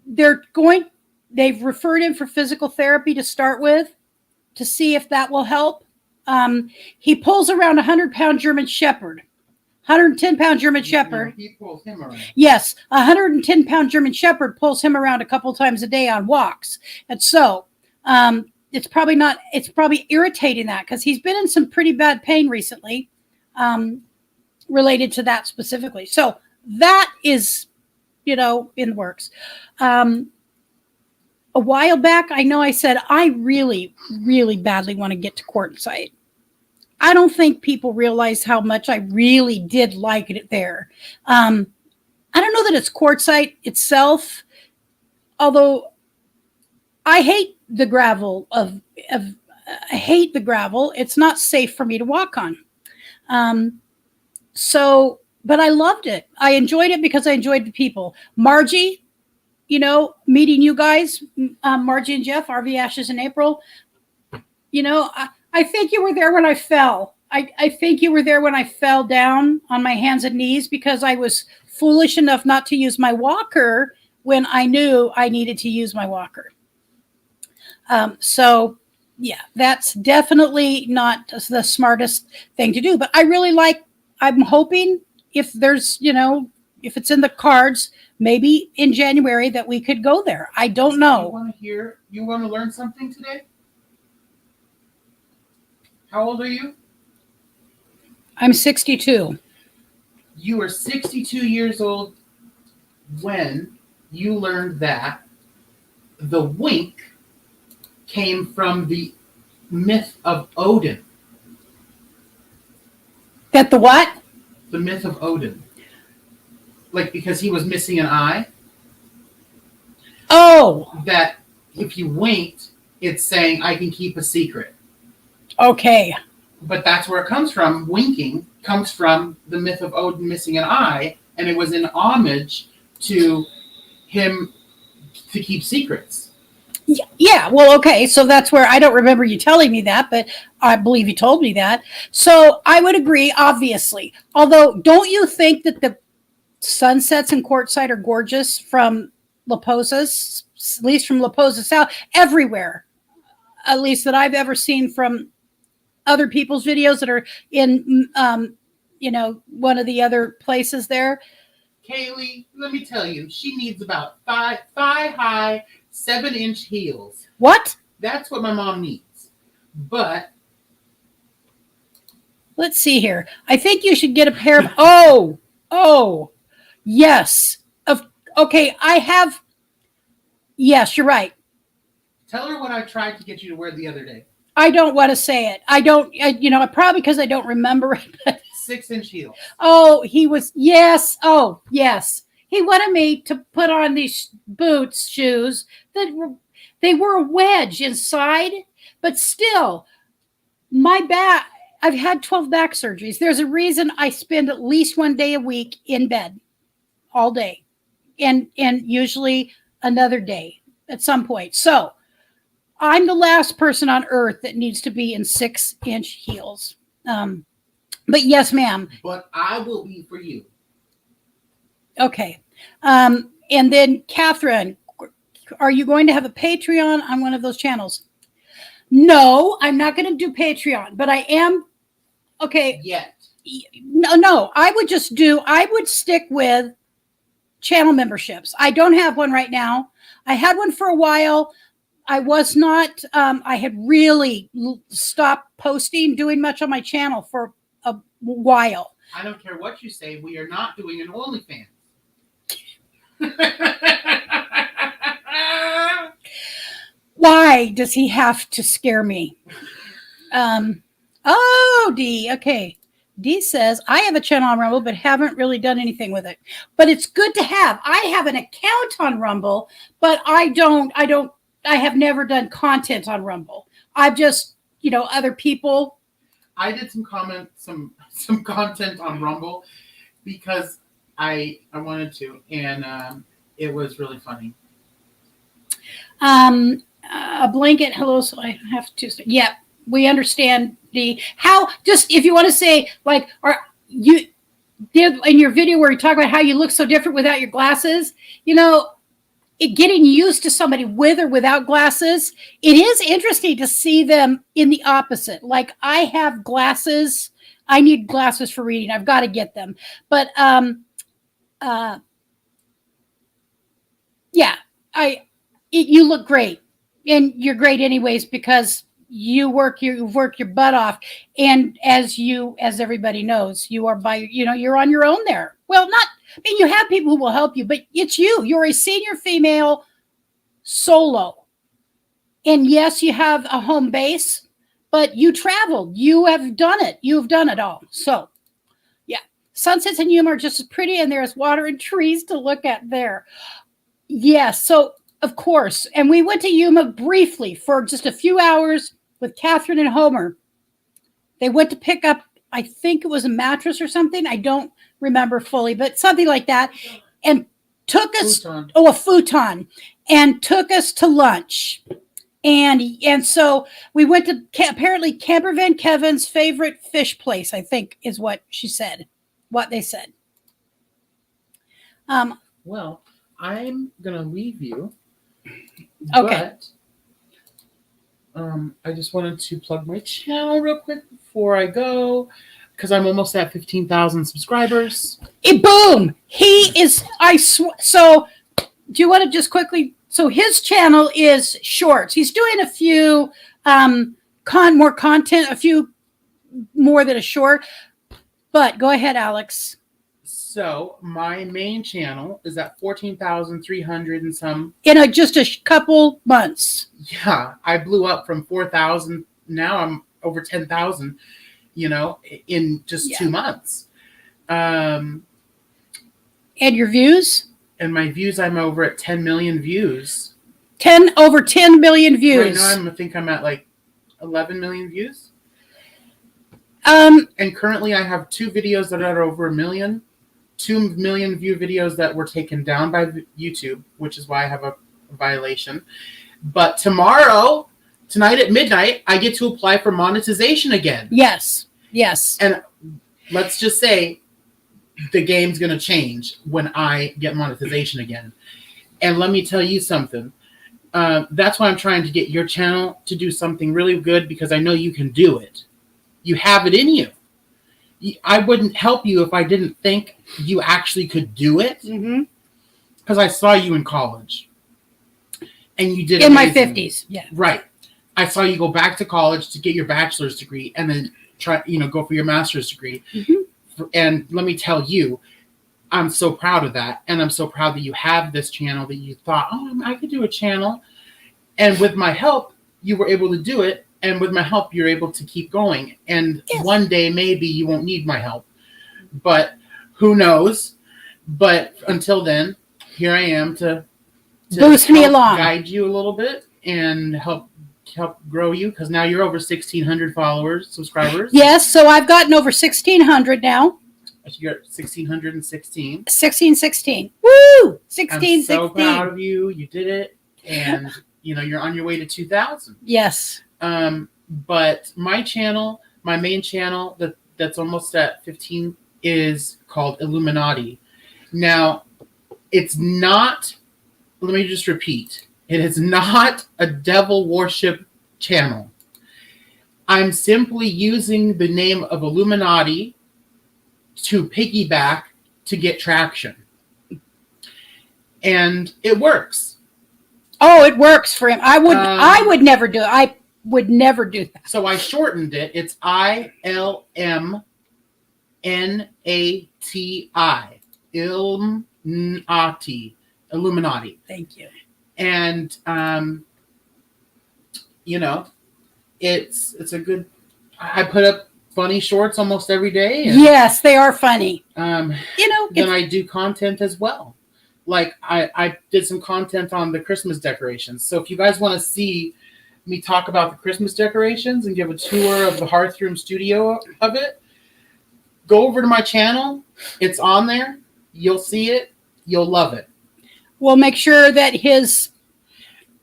they've referred him for physical therapy to start with to see if that will help. He pulls around 100-pound German Shepherd. 110-pound German Shepherd. He pulls him around. Yes, 110-pound German Shepherd pulls him around a couple times a day on walks. And so it's probably irritating that because he's been in some pretty bad pain recently related to that specifically. So that is, in the works. a while back, I know I said, I really, really badly want to get to Quartzsite. I don't think people realize how much I really did like it there. I don't know that it's Quartzsite itself, although I hate the gravel I hate the gravel. It's not safe for me to walk on. But I loved it. I enjoyed it because I enjoyed the people. Margie, meeting you guys, Margie and Jeff, RV Ashes in April. I think you were there when I fell. I think you were there when I fell down on my hands and knees because I was foolish enough not to use my walker when I knew I needed to use my walker. Yeah, that's definitely not the smartest thing to do. But I'm hoping if there's, if it's in the cards, maybe in January that we could go there. I don't know. You want to learn something today? How old are you? I'm 62. You were 62 years old when you learned that the wink came from the myth of Odin. That the what? The myth of Odin. Like, because he was missing an eye. Oh. That if you winked, it's saying, I can keep a secret. Okay. But that's where it comes from. Winking comes from the myth of Odin missing an eye, and it was in homage to him to keep secrets. Yeah, well, okay, so that's where I don't remember you telling me that, but I believe you told me that. So I would agree, obviously. Although, don't you think that the sunsets in Quartzsite are gorgeous from La Posa's, at least from La Posa South, everywhere, at least that I've ever seen from other people's videos that are in, one of the other places there. Kaylee, let me tell you, she needs about thigh-high, 7-inch heels. What? That's what my mom needs. But let's see here. I think you should get a pair of. Oh, yes. Okay, I have. Yes, you're right. Tell her what I tried to get you to wear the other day. I don't want to say it. Probably because I don't remember it. 6-inch heels. Oh, he was. Yes. Oh, yes. He wanted me to put on these shoes they were a wedge inside, but still, my back, I've had 12 back surgeries. There's a reason I spend at least one day a week in bed all day and usually another day at some point. So I'm the last person on earth that needs to be in 6-inch heels. But yes, ma'am. But I will be for you. Okay. And then Catherine, are you going to have a Patreon on one of those channels? No, I'm not going to do Patreon, but I am. Okay. Yet. No, I would stick with channel memberships. I don't have one right now. I had one for a while. I was not, I had really stopped doing much on my channel for a while. I don't care what you say. We are not doing an OnlyFans. Why does he have to scare me? D. Okay. D says, I have a channel on Rumble, but haven't really done anything with it. But it's good to have. I have an account on Rumble, but I have never done content on Rumble. I've just, other people. I did some content on Rumble because I wanted to, and it was really funny. A blanket. Hello. So I have to say, yeah, we understand just if you want to say like, are you did in your video where you talk about how you look so different without your glasses, getting used to somebody with or without glasses, it is interesting to see them in the opposite. Like I have glasses. I need glasses for reading. I've got to get them. But, you look great, and you're great anyways because you work your butt off, and as everybody knows, you are you're on your own there. Well, you have people who will help you, but it's you. You're a senior female solo. And yes, you have a home base, but you traveled. You have done it. You've done it all. So, yeah. Sunsets in Yuma are just as pretty, and there's water and trees to look at there. Yes. So, of course. And we went to Yuma briefly for just a few hours with Catherine and Homer. They went to pick up, I think it was a mattress or something. I don't remember fully, but something like that. And took us, Futon. a futon, and took us to lunch. And so we went to apparently Camper Van Kevin's favorite fish place, I think is what she said, what they said. Well, I'm going to leave you. Okay. But I just wanted to plug my channel real quick before I go, because I'm almost at 15,000 subscribers. Boom! He is, so do you want to just quickly, so his channel is shorts. He's doing a few more content, a few more than a short, but go ahead, Alex. So my main channel is at 14,300 and some. In just a couple months. Yeah, I blew up from 4,000. Now I'm over 10,000, in just 2 months. And your views? And my views, I'm over at 10 million views. Over 10 million views. Right now, I think I'm at like 11 million views. And currently, I have 2 videos that are over 1 million. 2 million view videos that were taken down by YouTube, which is why I have a violation. But tonight at midnight, I get to apply for monetization again. Yes. And let's just say the game's going to change when I get monetization again. And let me tell you something. That's why I'm trying to get your channel to do something really good, because I know you can do it. You have it in you. I wouldn't help you if I didn't think you actually could do it. Because I saw you in college. And you did in amazing. my 50s. Yeah. Right. I saw you go back to college to get your bachelor's degree and then go for your master's degree. And let me tell you, I'm so proud of that. And I'm so proud that you have this channel that you thought, I could do a channel. And with my help, you were able to do it. And with my help, you're able to keep going. And one day, maybe you won't need my help. But who knows? But until then, here I am to boost me along, guide you a little bit, and help grow you, because now you're over 1,600 subscribers. Yes, so I've gotten over 1,600 now. You're at 1,616. 1616. Woo! 1616. I'm so proud of you. You did it. And, you're on your way to 2,000. Yes. But my channel, my main channel that's almost at 15 is called Illuminati. Now, it's not, let me just repeat, it is not a devil worship channel. I'm simply using the name of Illuminati to piggyback to get traction. And it works. Oh, it works for him. I would never do it. I would never do that. So I shortened it. It's ILMNATI. Illuminati. Thank you. And it's a good, I put up funny shorts almost every day. And, yes, they are funny. Then I do content as well. Like I did some content on the Christmas decorations. So if you guys want to see me talk about the Christmas decorations and give a tour of the Hearth Room studio of it, go over to my channel. It's on there. You'll see it. You'll love it. We'll make sure that his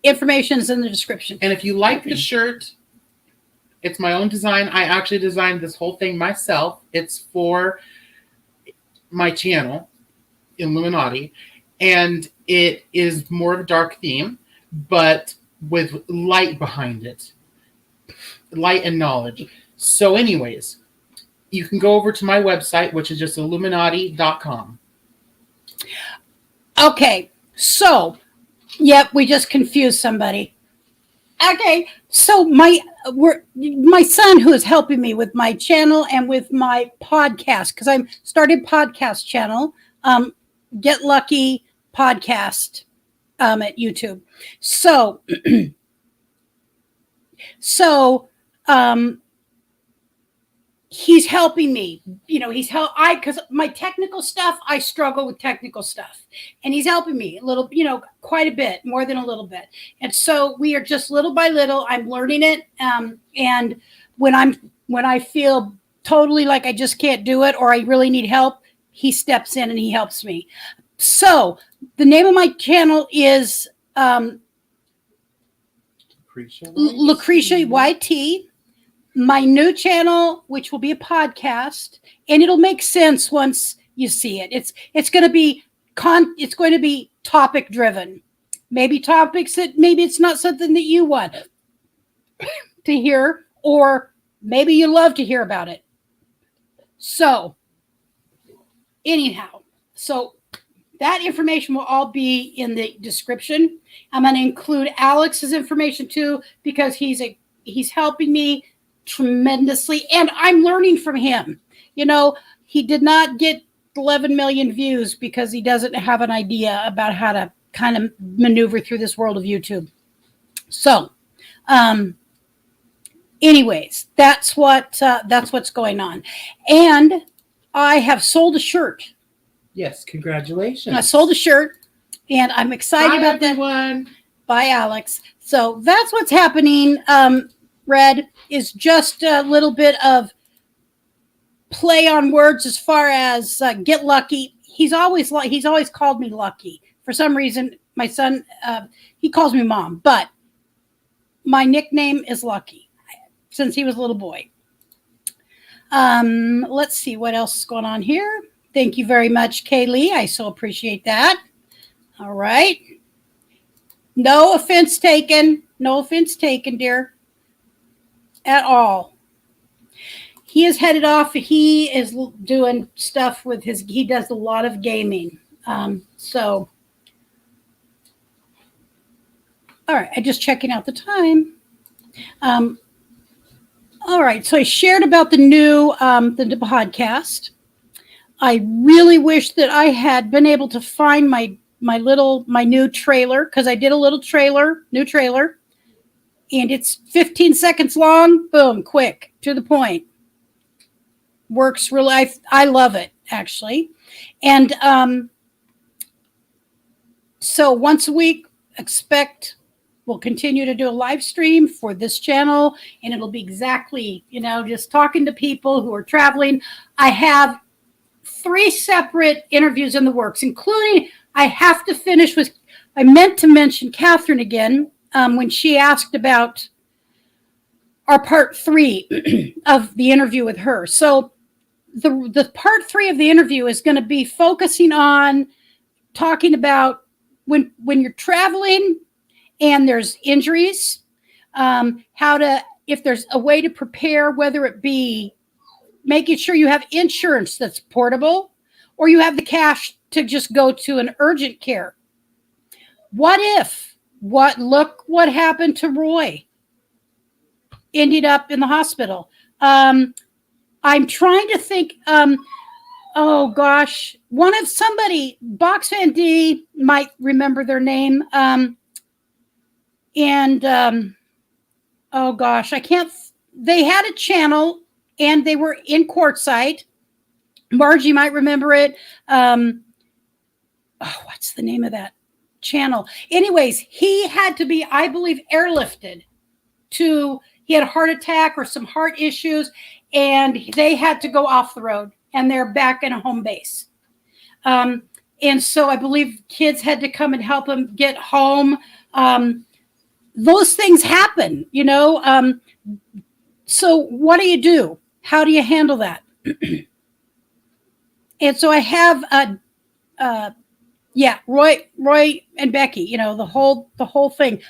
information is in the description. And if you like the shirt, it's my own design. I actually designed this whole thing myself. It's for my channel, Illuminati. And it is more of a dark theme, but with light behind it. Light and knowledge. So anyways, you can go over to my website, which is just Illuminati.com. Okay, so, yep, we just confused somebody. Okay, so my son, who is helping me with my channel and with my podcast, because I started podcast channel, Get Lucky Podcast at YouTube. So So, he's helping me, because my technical stuff, I struggle with technical stuff, and he's helping me a little, quite a bit, more than a little bit. And so we are just little by little, I'm learning it. And when I feel totally like I just can't do it, or I really need help, he steps in and he helps me. So the name of my channel is, Lucretia YT. My new channel, which will be a podcast, and it'll make sense once you see it. It's going to be topic driven. Maybe topics that maybe it's not something that you want to hear, or maybe you love to hear about it. So anyhow, that information will all be in the description. I'm going to include Alex's information too, because he's helping me tremendously, and I'm learning from him. He did not get 11 million views because he doesn't have an idea about how to kind of maneuver through this world of YouTube. So, anyways, that's what's going on. And I have sold a shirt. Yes, congratulations. I sold a shirt, and I'm excited about everyone. that. Bye, Alex. So that's what's happening. Red is just a little bit of play on words as far as get lucky. He's always called me Lucky. For some reason, my son, he calls me Mom, but my nickname is Lucky since he was a little boy. Let's see what else is going on here. Thank you very much, Kaylee. I so appreciate that. All right. No offense taken. No offense taken, dear. At all. He is headed off. He is doing stuff with he does a lot of gaming. All right, I'm just checking out the time. All right, so I shared about the new the podcast. I really wish that I had been able to find my new trailer, because I did a little new trailer. And it's 15 seconds long. Boom, quick, to the point. Works really. I love it, actually. And so once a week, we'll continue to do a live stream for this channel. And it'll be exactly, just talking to people who are traveling. I have 3 separate interviews in the works, including I have to finish with, I meant to mention Catherine again. When she asked about our part 3 of the interview with her. So the part 3 of the interview is going to be focusing on talking about when you're traveling and there's injuries, if there's a way to prepare, whether it be making sure you have insurance that's portable, or you have the cash to just go to an urgent care. Look what happened to Roy. Ended up in the hospital. I'm trying to think. Oh gosh, Box Van D might remember their name. Oh gosh, I can't. They had a channel and they were in Quartzsite. Margie might remember it. What's the name of that channel? Anyways, he had to be, I believe, airlifted he had a heart attack or some heart issues, and they had to go off the road, and they're back in a home base. And so I believe kids had to come and help him get home. Those things happen, So what do? How do you handle that? And so I have, Roy and Becky, the whole thing.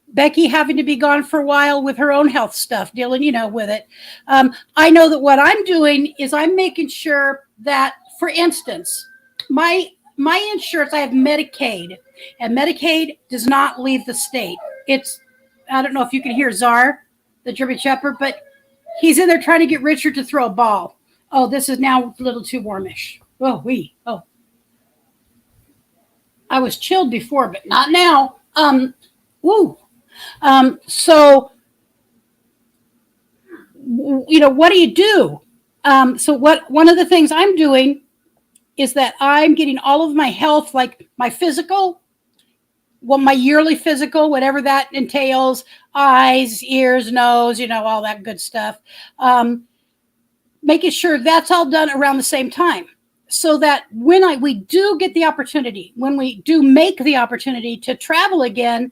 Becky having to be gone for a while with her own health stuff, dealing, with it. I know that what I'm doing is I'm making sure that, for instance, my insurance, I have Medicaid, and Medicaid does not leave the state. I don't know if you can hear Czar, the German Shepherd, but he's in there trying to get Richard to throw a ball. Oh, this is now a little too warmish. Oh. I was chilled before, but not now. So what do you do? So one of the things I'm doing is that I'm getting all of my health, like my physical, my yearly physical, whatever that entails, eyes, ears, nose, all that good stuff. Making sure that's all done around the same time, so that when we do get the opportunity, when we do make the opportunity to travel again,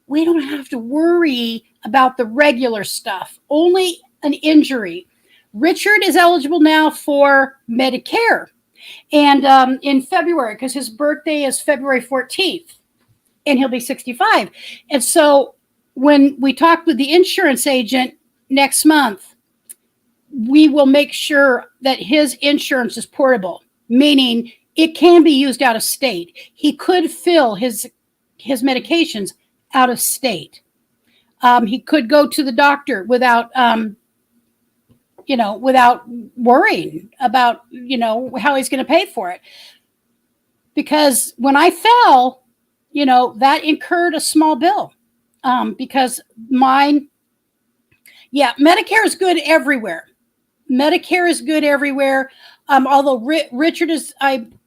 we don't have to worry about the regular stuff, only an injury. Richard is eligible now for Medicare, and in February, because his birthday is February 14th, and he'll be 65. And so when we talk with the insurance agent next month, we will make sure that his insurance is portable, meaning it can be used out of state. He could fill his medications out of state. He could go to the doctor without worrying about, how he's going to pay for it. Because when I fell, that incurred a small bill, because Medicare is good everywhere. Medicare is good everywhere. Although Richard I'm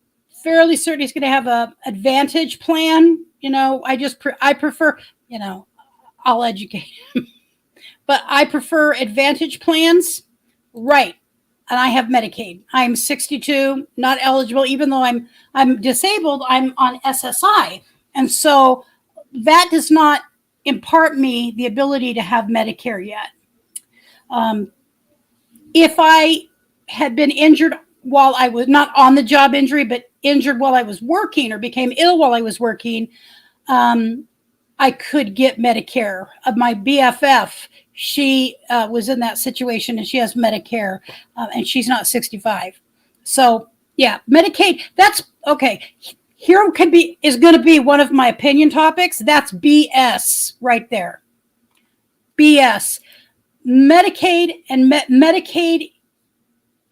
fairly certain he's going to have a Advantage plan. I prefer, I'll educate him, but I prefer Advantage plans. Right. And I have Medicaid. I'm 62, not eligible, even though I'm disabled. I'm on SSI. And so that does not impart me the ability to have Medicare yet. If I had been injured while I was not on the job injury, but injured while I was working, or became ill while I was working, I could get Medicare. My BFF, she was in that situation, and she has Medicare, and she's not 65. So yeah, Medicaid, that's okay. Here is going to be one of my opinion topics. That's BS right there. BS. Medicaid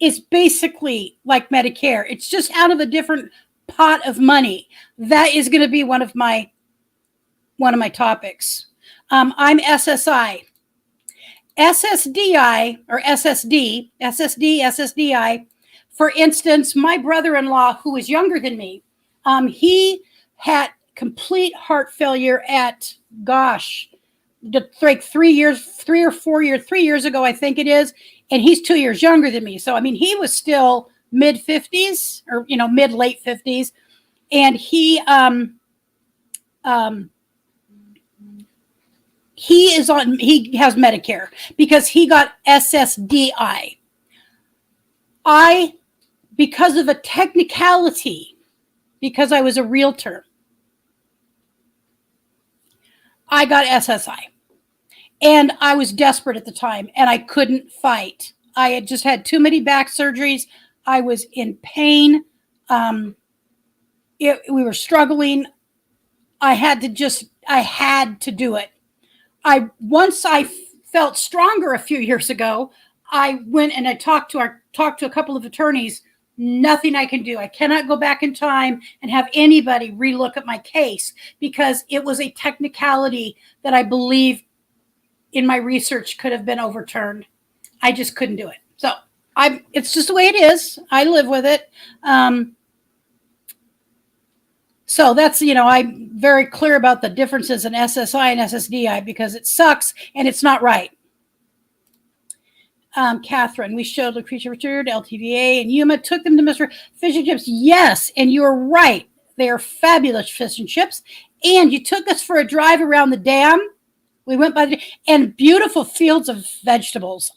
is basically like Medicare. It's just out of a different pot of money. That is going to be one of my topics. I'm SSI. SSDI or SSDI. For instance, my brother-in-law, who is younger than me, he had complete heart failure at, like 3 or 4 years, 3 years ago, I think it is. And he's 2 years younger than me. So, he was still mid 50s or, mid late 50s. And he has Medicare because he got SSDI. Because of a technicality, because I was a realtor, I got SSI. And I was desperate at the time, and I couldn't fight. I had just had too many back surgeries. I was in pain. We were struggling. I had to do it. Once I felt stronger a few years ago, I went and I talked to a couple of attorneys. Nothing I can do. I cannot go back in time and have anybody relook at my case, because it was a technicality that I believe in my research could have been overturned. I just couldn't do it. So it's just the way it is. I live with it. So that's, I'm very clear about the differences in SSI and SSDI, because it sucks and it's not right. Catherine, we showed Lucretia Richard, LTVA, and Yuma took them to Mr. Fish and Chips. Yes, and you're right. They are fabulous fish and chips. And you took us for a drive around the dam. We went by and beautiful fields of vegetables.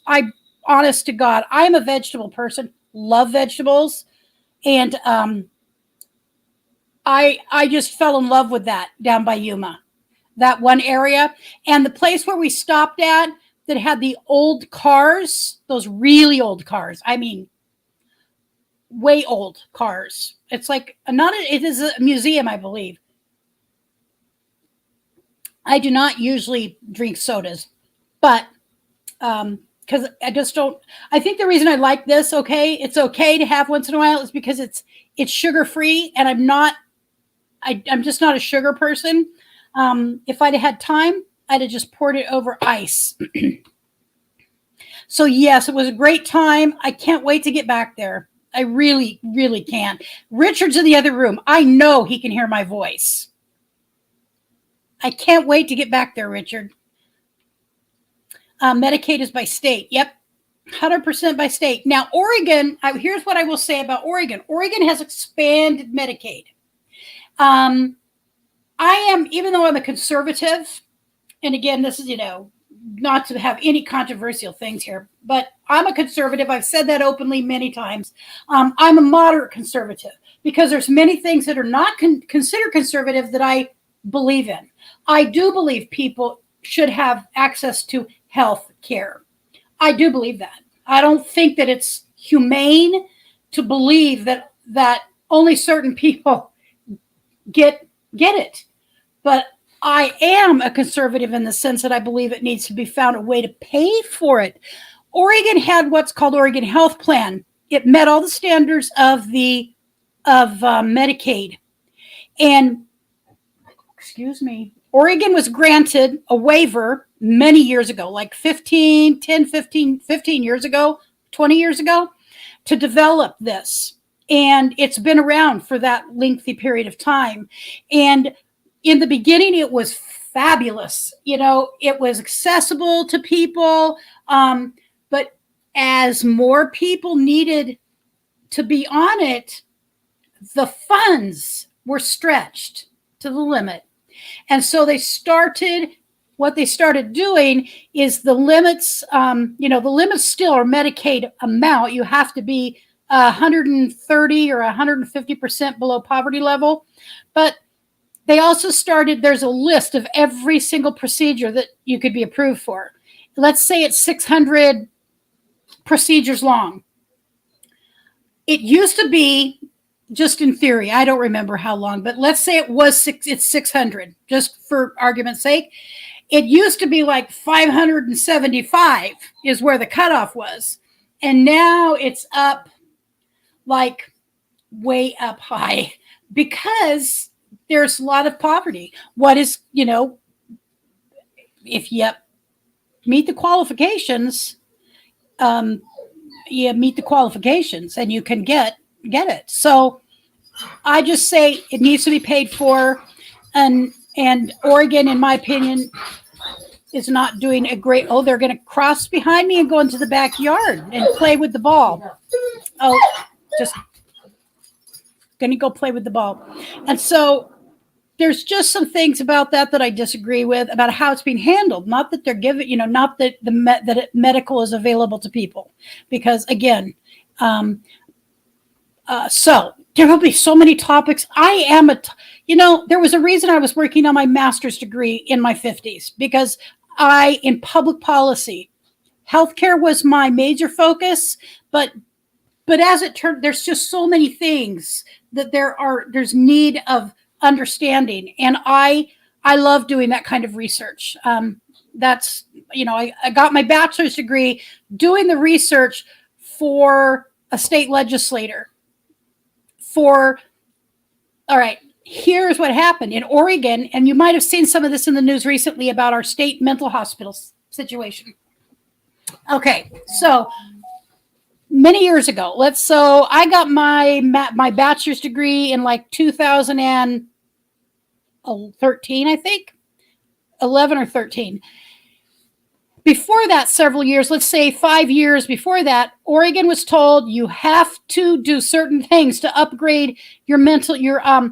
Honest to God, I'm a vegetable person, love vegetables. And I just fell in love with that down by Yuma, that one area. And the place where we stopped at that had the old cars, those really old cars. Way old cars. It's like it is a museum, I believe. I do not usually drink sodas, but because I just don't. I think the reason I like this, it's okay to have once in a while, is because it's sugar free, and I'm just not a sugar person. If I'd had time, I'd have just poured it over ice. So yes, it was a great time. I can't wait to get back there. I really, really can't. Richard's in the other room. I know he can hear my voice. I can't wait to get back there, Richard. Medicaid is by state. Yep. 100% by state. Now, Oregon, here's what I will say about Oregon. Oregon has expanded Medicaid. I am, even though I'm a conservative, and again, this is, not to have any controversial things here, but I'm a conservative. I've said that openly many times. I'm a moderate conservative because there's many things that are not considered conservative that I believe in. I do believe people should have access to health care. I do believe that. I don't think that it's humane to believe that only certain people get it. But I am a conservative in the sense that I believe it needs to be found a way to pay for it. Oregon had what's called Oregon Health Plan. It met all the standards of Medicaid. And, Oregon was granted a waiver many years ago, like 15 years ago, 20 years ago, to develop this. And it's been around for that lengthy period of time. And in the beginning, it was fabulous. It was accessible to people. But as more people needed to be on it, the funds were stretched to the limit. And so what they started doing is the limits, the limits still are Medicaid amount. You have to be 130 or 150% below poverty level. But they also there's a list of every single procedure that you could be approved for. Let's say it's 600 procedures long. It used to be, just in theory, I don't remember how long, but let's say it's 600, just for argument's sake. It used to be like 575 is where the cutoff was. And now it's up, like way up high, because there's a lot of poverty. What is, if you meet the qualifications, you meet the qualifications and you can get it. So I just say it needs to be paid for. And Oregon, in my opinion, is not doing a great. Oh, they're going to cross behind me and go into the backyard and play with the ball. Oh, just going to go play with the ball. And so there's just some things about that I disagree with, about how it's being handled. Not that they're giving, not that that medical is available to people, because again, so there will be so many topics. I am there was a reason I was working on my master's degree in my 50s, because in public policy, healthcare was my major focus, but as it turned, there's just so many things that there's need of understanding. And I love doing that kind of research. That's, I got my bachelor's degree doing the research for a state legislator. All right, here's what happened in Oregon. And you might have seen some of this in the news recently about our state mental hospital situation. Okay, so many years ago, I got my bachelor's degree in like 2013, I think, 11 or 13. Before that, several years, let's say 5 years before that, Oregon was told you have to do certain things to upgrade your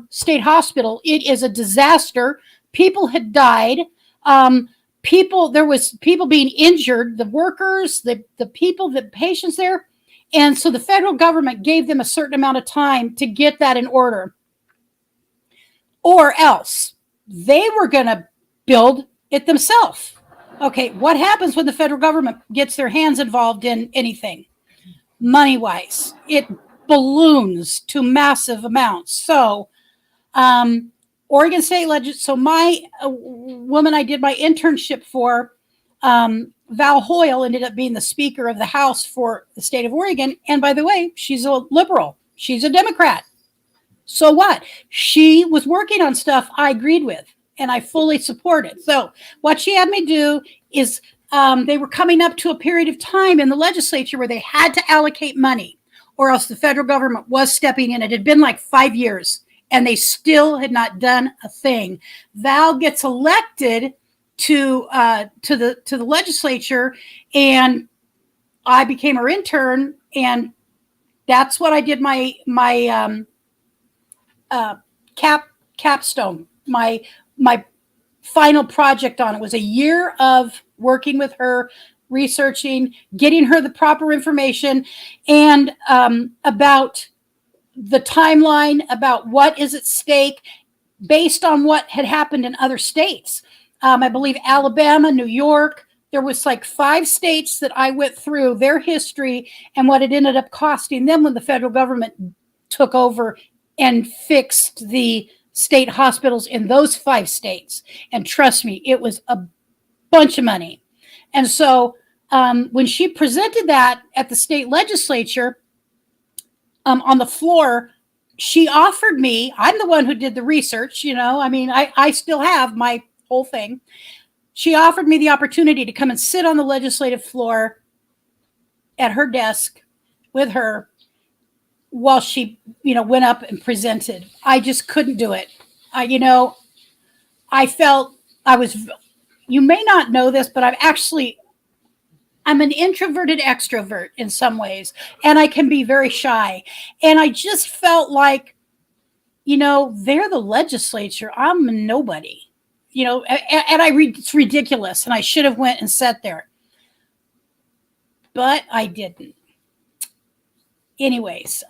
state hospital. It is a disaster. People had died. There was people being injured, the workers, the people, the patients there. And so the federal government gave them a certain amount of time to get that in order, or else they were going to build it themselves. Okay, what happens when the federal government gets their hands involved in anything? Money-wise, it balloons to massive amounts. So, Oregon State Legislature, so my woman I did my internship for, Val Hoyle, ended up being the Speaker of the House for the state of Oregon. And by the way, she's a liberal. She's a Democrat. So what? She was working on stuff I agreed with, and I fully support it. So what she had me do is they were coming up to a period of time in the legislature where they had to allocate money, or else the federal government was stepping in. It had been like 5 years, and they still had not done a thing. Val gets elected to the legislature, and I became her intern, and that's what I did my capstone, my final project on. It was a year of working with her, researching, getting her the proper information, and about the timeline, about what is at stake based on what had happened in other states. I believe Alabama, New York, there was like 5 states that I went through their history and what it ended up costing them when the federal government took over and fixed the state hospitals in those 5 states. And trust me, it was a bunch of money. And so when she presented that at the state legislature on the floor, she offered me, I'm the one who did the research, I still have my whole thing. She offered me the opportunity to come and sit on the legislative floor at her desk with her while she, went up and presented. I just couldn't do it. I felt you may not know this, but I'm an introverted extrovert in some ways, and I can be very shy. And I just felt like, they're the legislature. I'm a nobody, and it's ridiculous. And I should have went and sat there, but I didn't. Anyways,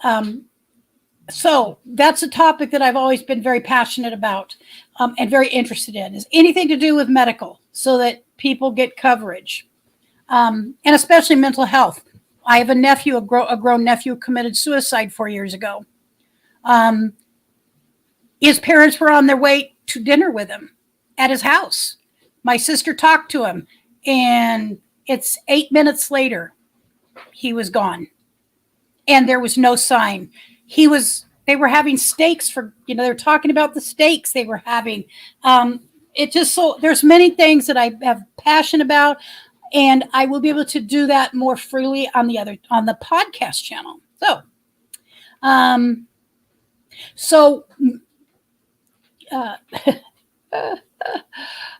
so that's a topic that I've always been very passionate about and very interested in, is anything to do with medical, so that people get coverage, and especially mental health. I have a nephew, a grown nephew, who committed suicide 4 years ago. His parents were on their way to dinner with him at his house. My sister talked to him, and it's 8 minutes later, he was gone. And there was no sign. They were having steaks for, they were talking about the steaks they were having. There's many things that I have passion about, and I will be able to do that more freely on the podcast channel.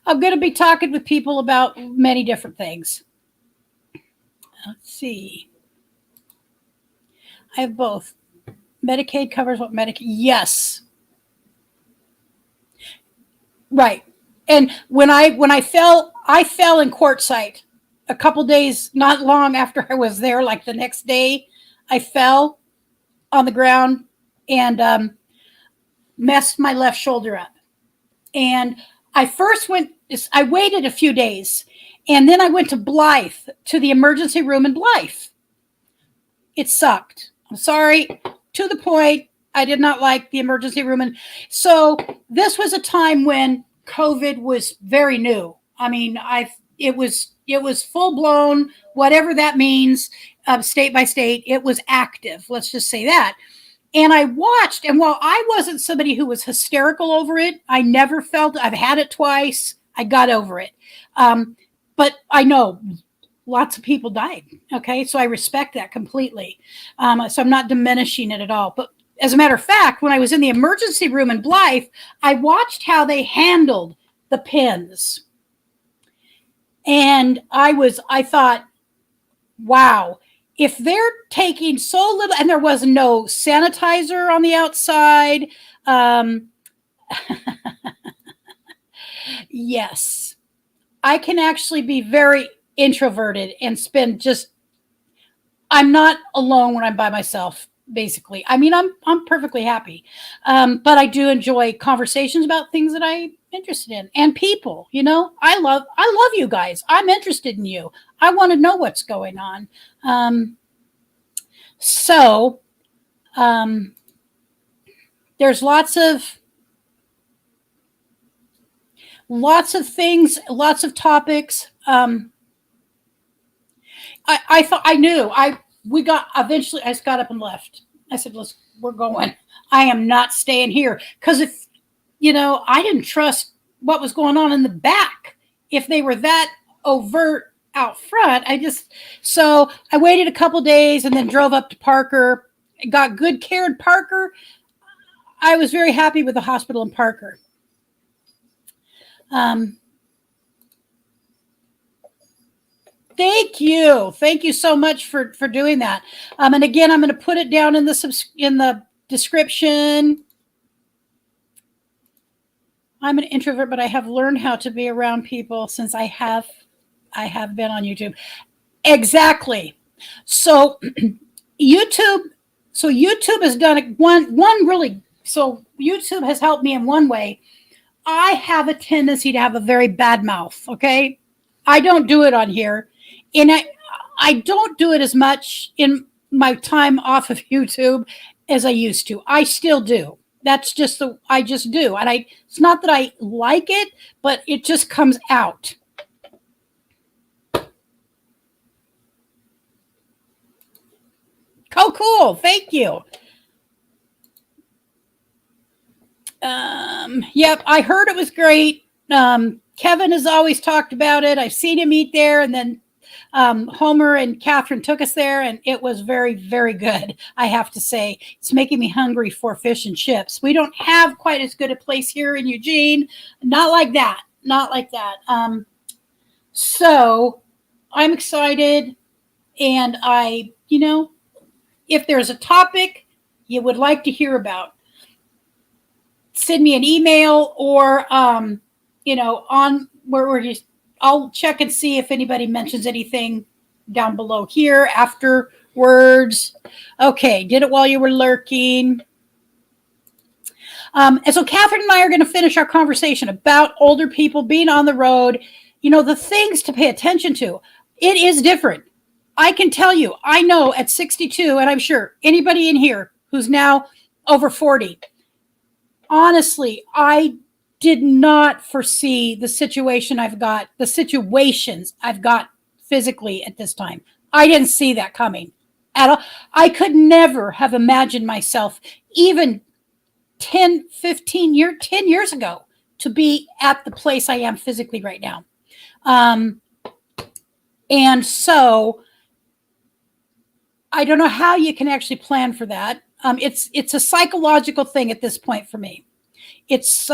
I'm going to be talking with people about many different things. Let's see. I have both. Medicaid covers what Medicaid? Yes. Right. And when I fell in quartzsite a couple days, not long after I was there, like the next day, I fell on the ground and messed my left shoulder up. And I waited a few days, and then I went to Blythe, to the emergency room in Blythe. It sucked. I'm sorry, to the point. I did not like the emergency room. And so this was a time when COVID was very new. I mean, it was full blown, whatever that means, state by state. It was active. Let's just say that. And I watched, and while I wasn't somebody who was hysterical over it, I never felt, I've had it twice. I got over it. But I know lots of people died. Okay. So I respect that completely. So I'm not diminishing it at all. But as a matter of fact, when I was in the emergency room in Blythe, I watched how they handled the pins. And I thought, wow, if they're taking so little, and there was no sanitizer on the outside. Yes, I can actually be very introverted and I'm not alone when I'm by myself, basically. I mean, I'm perfectly happy. But I do enjoy conversations about things that I'm interested in, and people, I love you guys. I'm interested in you. I want to know what's going on. There's lots of things, lots of topics. I thought eventually I just got up and left. I said, we're going. I am not staying here. Because if, I didn't trust what was going on in the back. If they were that overt out front. So I waited a couple days and then drove up to Parker, got good care in Parker. I was very happy with the hospital in Parker. Thank you. Thank you so much for doing that. And again, I'm going to put it down in the description. I'm an introvert, but I have learned how to be around people since I have been on YouTube. Exactly. So YouTube has done one really. So YouTube has helped me in one way. I have a tendency to have a very bad mouth. Okay, I don't do it on here. And I don't do it as much in my time off of YouTube as I used to. I still do. That's just I just do. And it's not that I like it, but it just comes out. Oh, cool. Thank you. Yep, I heard it was great. Kevin has always talked about it. I've seen him eat there, and then Homer and Catherine took us there, and it was very, very good. I have to say, it's making me hungry for fish and chips. We don't have quite as good a place here in Eugene. Not like that. So I'm excited, and if there's a topic you would like to hear about, send me an email or, on where I'll check and see if anybody mentions anything down below here afterwards. Okay, did it while you were lurking. And so Catherine and I are going to finish our conversation about older people being on the road, the things to pay attention to. It is different. I can tell you, I know at 62, and I'm sure anybody in here who's now over 40, honestly, I did not foresee the situations I've got physically at this time. I didn't see that coming at all. I could never have imagined myself even 10 years ago to be at the place I am physically right now. And so I don't know how you can actually plan for that. It's a psychological thing at this point for me. That's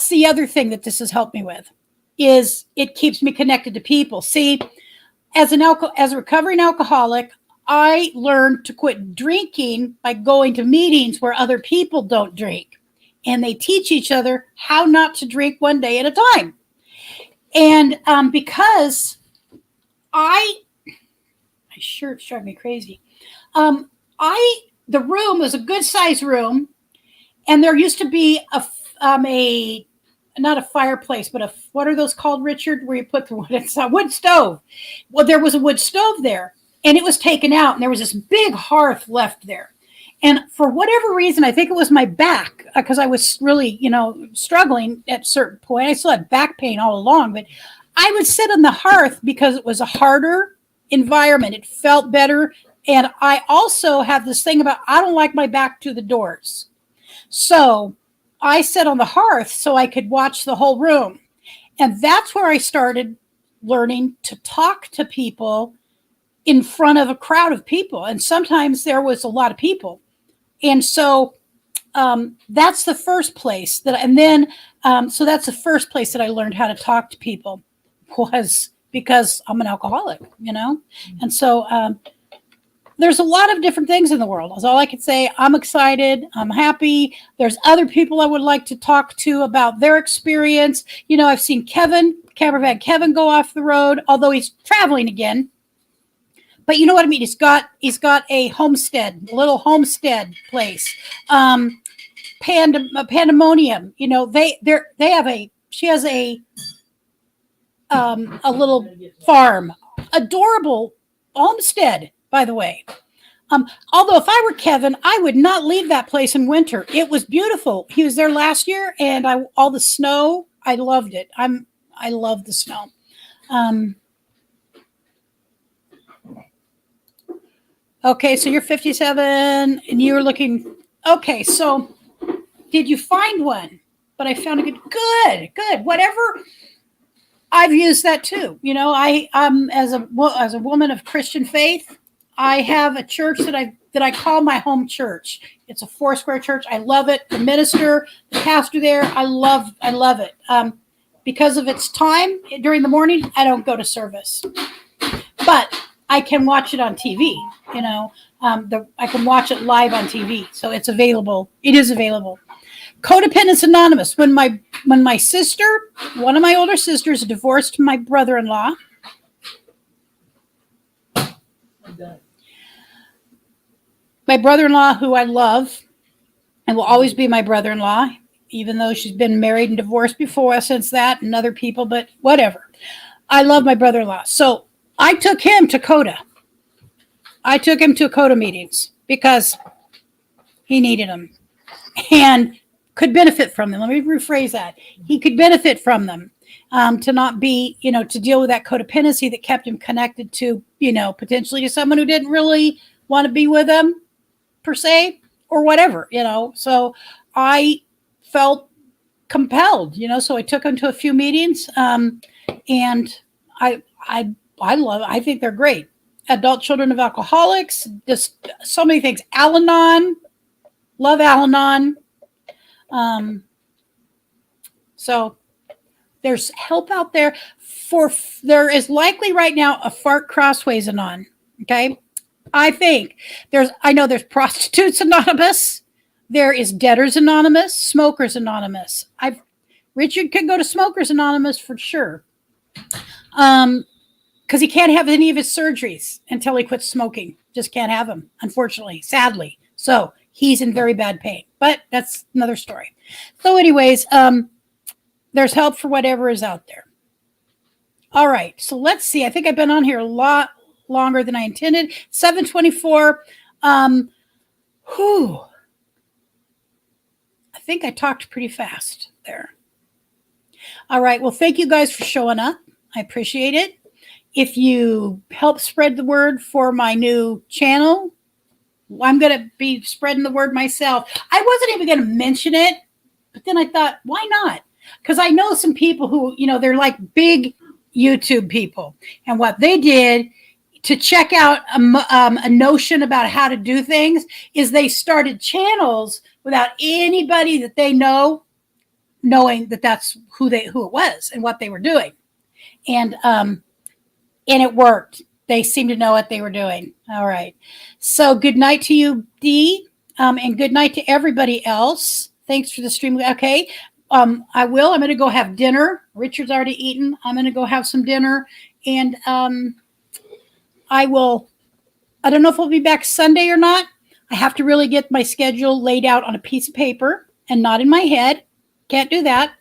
the other thing that this has helped me with, is it keeps me connected to people. See, as a recovering alcoholic, I learned to quit drinking by going to meetings where other people don't drink, and they teach each other how not to drink one day at a time. And because sure it's driving me crazy. The room was a good sized room, and there used to be not a fireplace, but what are those called, Richard, where you put the wood? It's a wood stove. Well, there was a wood stove there, and it was taken out, and there was this big hearth left there. And for whatever reason, I think it was my back, because I was really, struggling at a certain point. I still had back pain all along, but I would sit on the hearth because it was a harder environment. It felt better. And I also have this thing about, I don't like my back to the doors. So I sat on the hearth so I could watch the whole room. And that's where I started learning to talk to people in front of a crowd of people. And sometimes there was a lot of people. And so that's the first place so that's the first place that I learned how to talk to people, was because I'm an alcoholic, And so there's a lot of different things in the world. That's all I can say. I'm excited. I'm happy. There's other people I would like to talk to about their experience. I've seen cameraman Kevin go off the road, although he's traveling again. But you know what I mean? He's got a little homestead place. Pandemonium. She has a little farm. Adorable homestead, by the way. Although if I were Kevin, I would not leave that place in winter. It was beautiful. He was there last year, and all the snow, I loved it. I love the snow. Okay, so you're 57, and you were looking. Okay, so did you find one? But I found a good. Whatever I've used that too. You know, as a woman of Christian faith, I have a church that I call my home church. It's a 4-square church. I love it. The minister, the pastor there, I love it. Because of its time during the morning, I don't go to service, but I can watch it on TV. You know, I can watch it live on TV, so it's available. It is available. Codependence Anonymous. When my sister, one of my older sisters, divorced my brother-in-law. My brother-in-law, who I love and will always be my brother-in-law, even though she's been married and divorced before since that and other people, but whatever. I love my brother-in-law. So I took him to CODA. I took him to CODA meetings because he needed them and could benefit from them. Let me rephrase that. He could benefit from them to not be, to deal with that codependency that kept him connected to, potentially to someone who didn't really want to be with him per se or whatever, So I felt compelled, so I took him to a few meetings and I think they're great. Adult Children of Alcoholics, just so many things. Al-Anon, love Al-Anon. So there's help out there there is likely right now a Fart Crossways Anon. Okay. I know there's Prostitutes Anonymous. There is Debtors Anonymous, Smokers Anonymous. Richard could go to Smokers Anonymous for sure. Because he can't have any of his surgeries until he quits smoking. Just can't have them, unfortunately, sadly. So he's in very bad pain, but that's another story. So anyways, there's help for whatever is out there. All right, so let's see. I think I've been on here a lot longer than I intended. 7:24. I think I talked pretty fast there. All right, well, thank you guys for showing up. I appreciate it. If you help spread the word for my new channel, I'm going to be spreading the word myself. I wasn't even going to mention it, but then I thought, why not? Because I know some people who, they're like big YouTube people. And what they did to check out a notion about how to do things is they started channels without anybody that they know knowing that that's who it was and what they were doing. And it worked. They seemed to know what they were doing. All right. So good night to you, Dee, and good night to everybody else. Thanks for the stream. Okay. I'm going to go have dinner. Richard's already eaten. I'm going to go have some dinner. And I don't know if we'll be back Sunday or not. I have to really get my schedule laid out on a piece of paper and not in my head. Can't do that.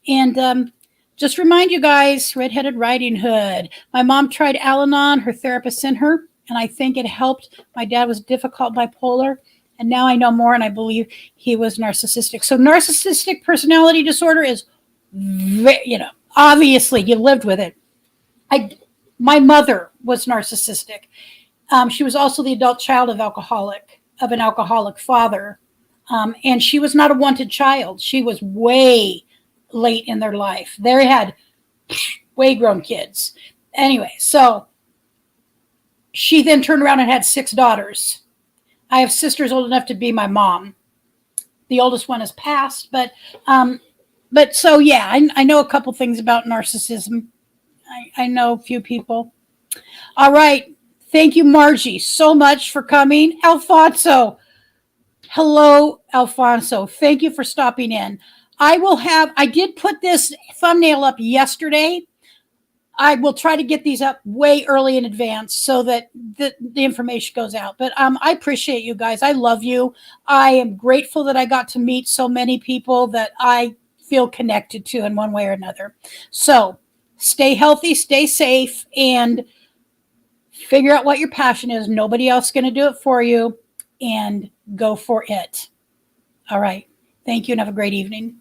And just remind you guys, Red-Headed Riding Hood. My mom tried Al-Anon. Her therapist sent her, and I think it helped. My dad was difficult bipolar, and now I know more, and I believe he was narcissistic. So narcissistic personality disorder is, obviously you lived with it. My mother was narcissistic. She was also the adult child of an alcoholic father, and she was not a wanted child. She was way late in their life. They had way grown kids. Anyway, so she then turned around and had 6 daughters. I have sisters old enough to be my mom. The oldest one has passed, but so yeah, I know a couple things about narcissism. I know a few people. All right. Thank you, Margie, so much for coming. Alfonso. Hello, Alfonso. Thank you for stopping in. I did put this thumbnail up yesterday. I will try to get these up way early in advance so that the information goes out. But I appreciate you guys. I love you. I am grateful that I got to meet so many people that I feel connected to in one way or another. So stay healthy, stay safe, and figure out what your passion is. Nobody else is going to do it for you, and go for it. All right. Thank you and have a great evening.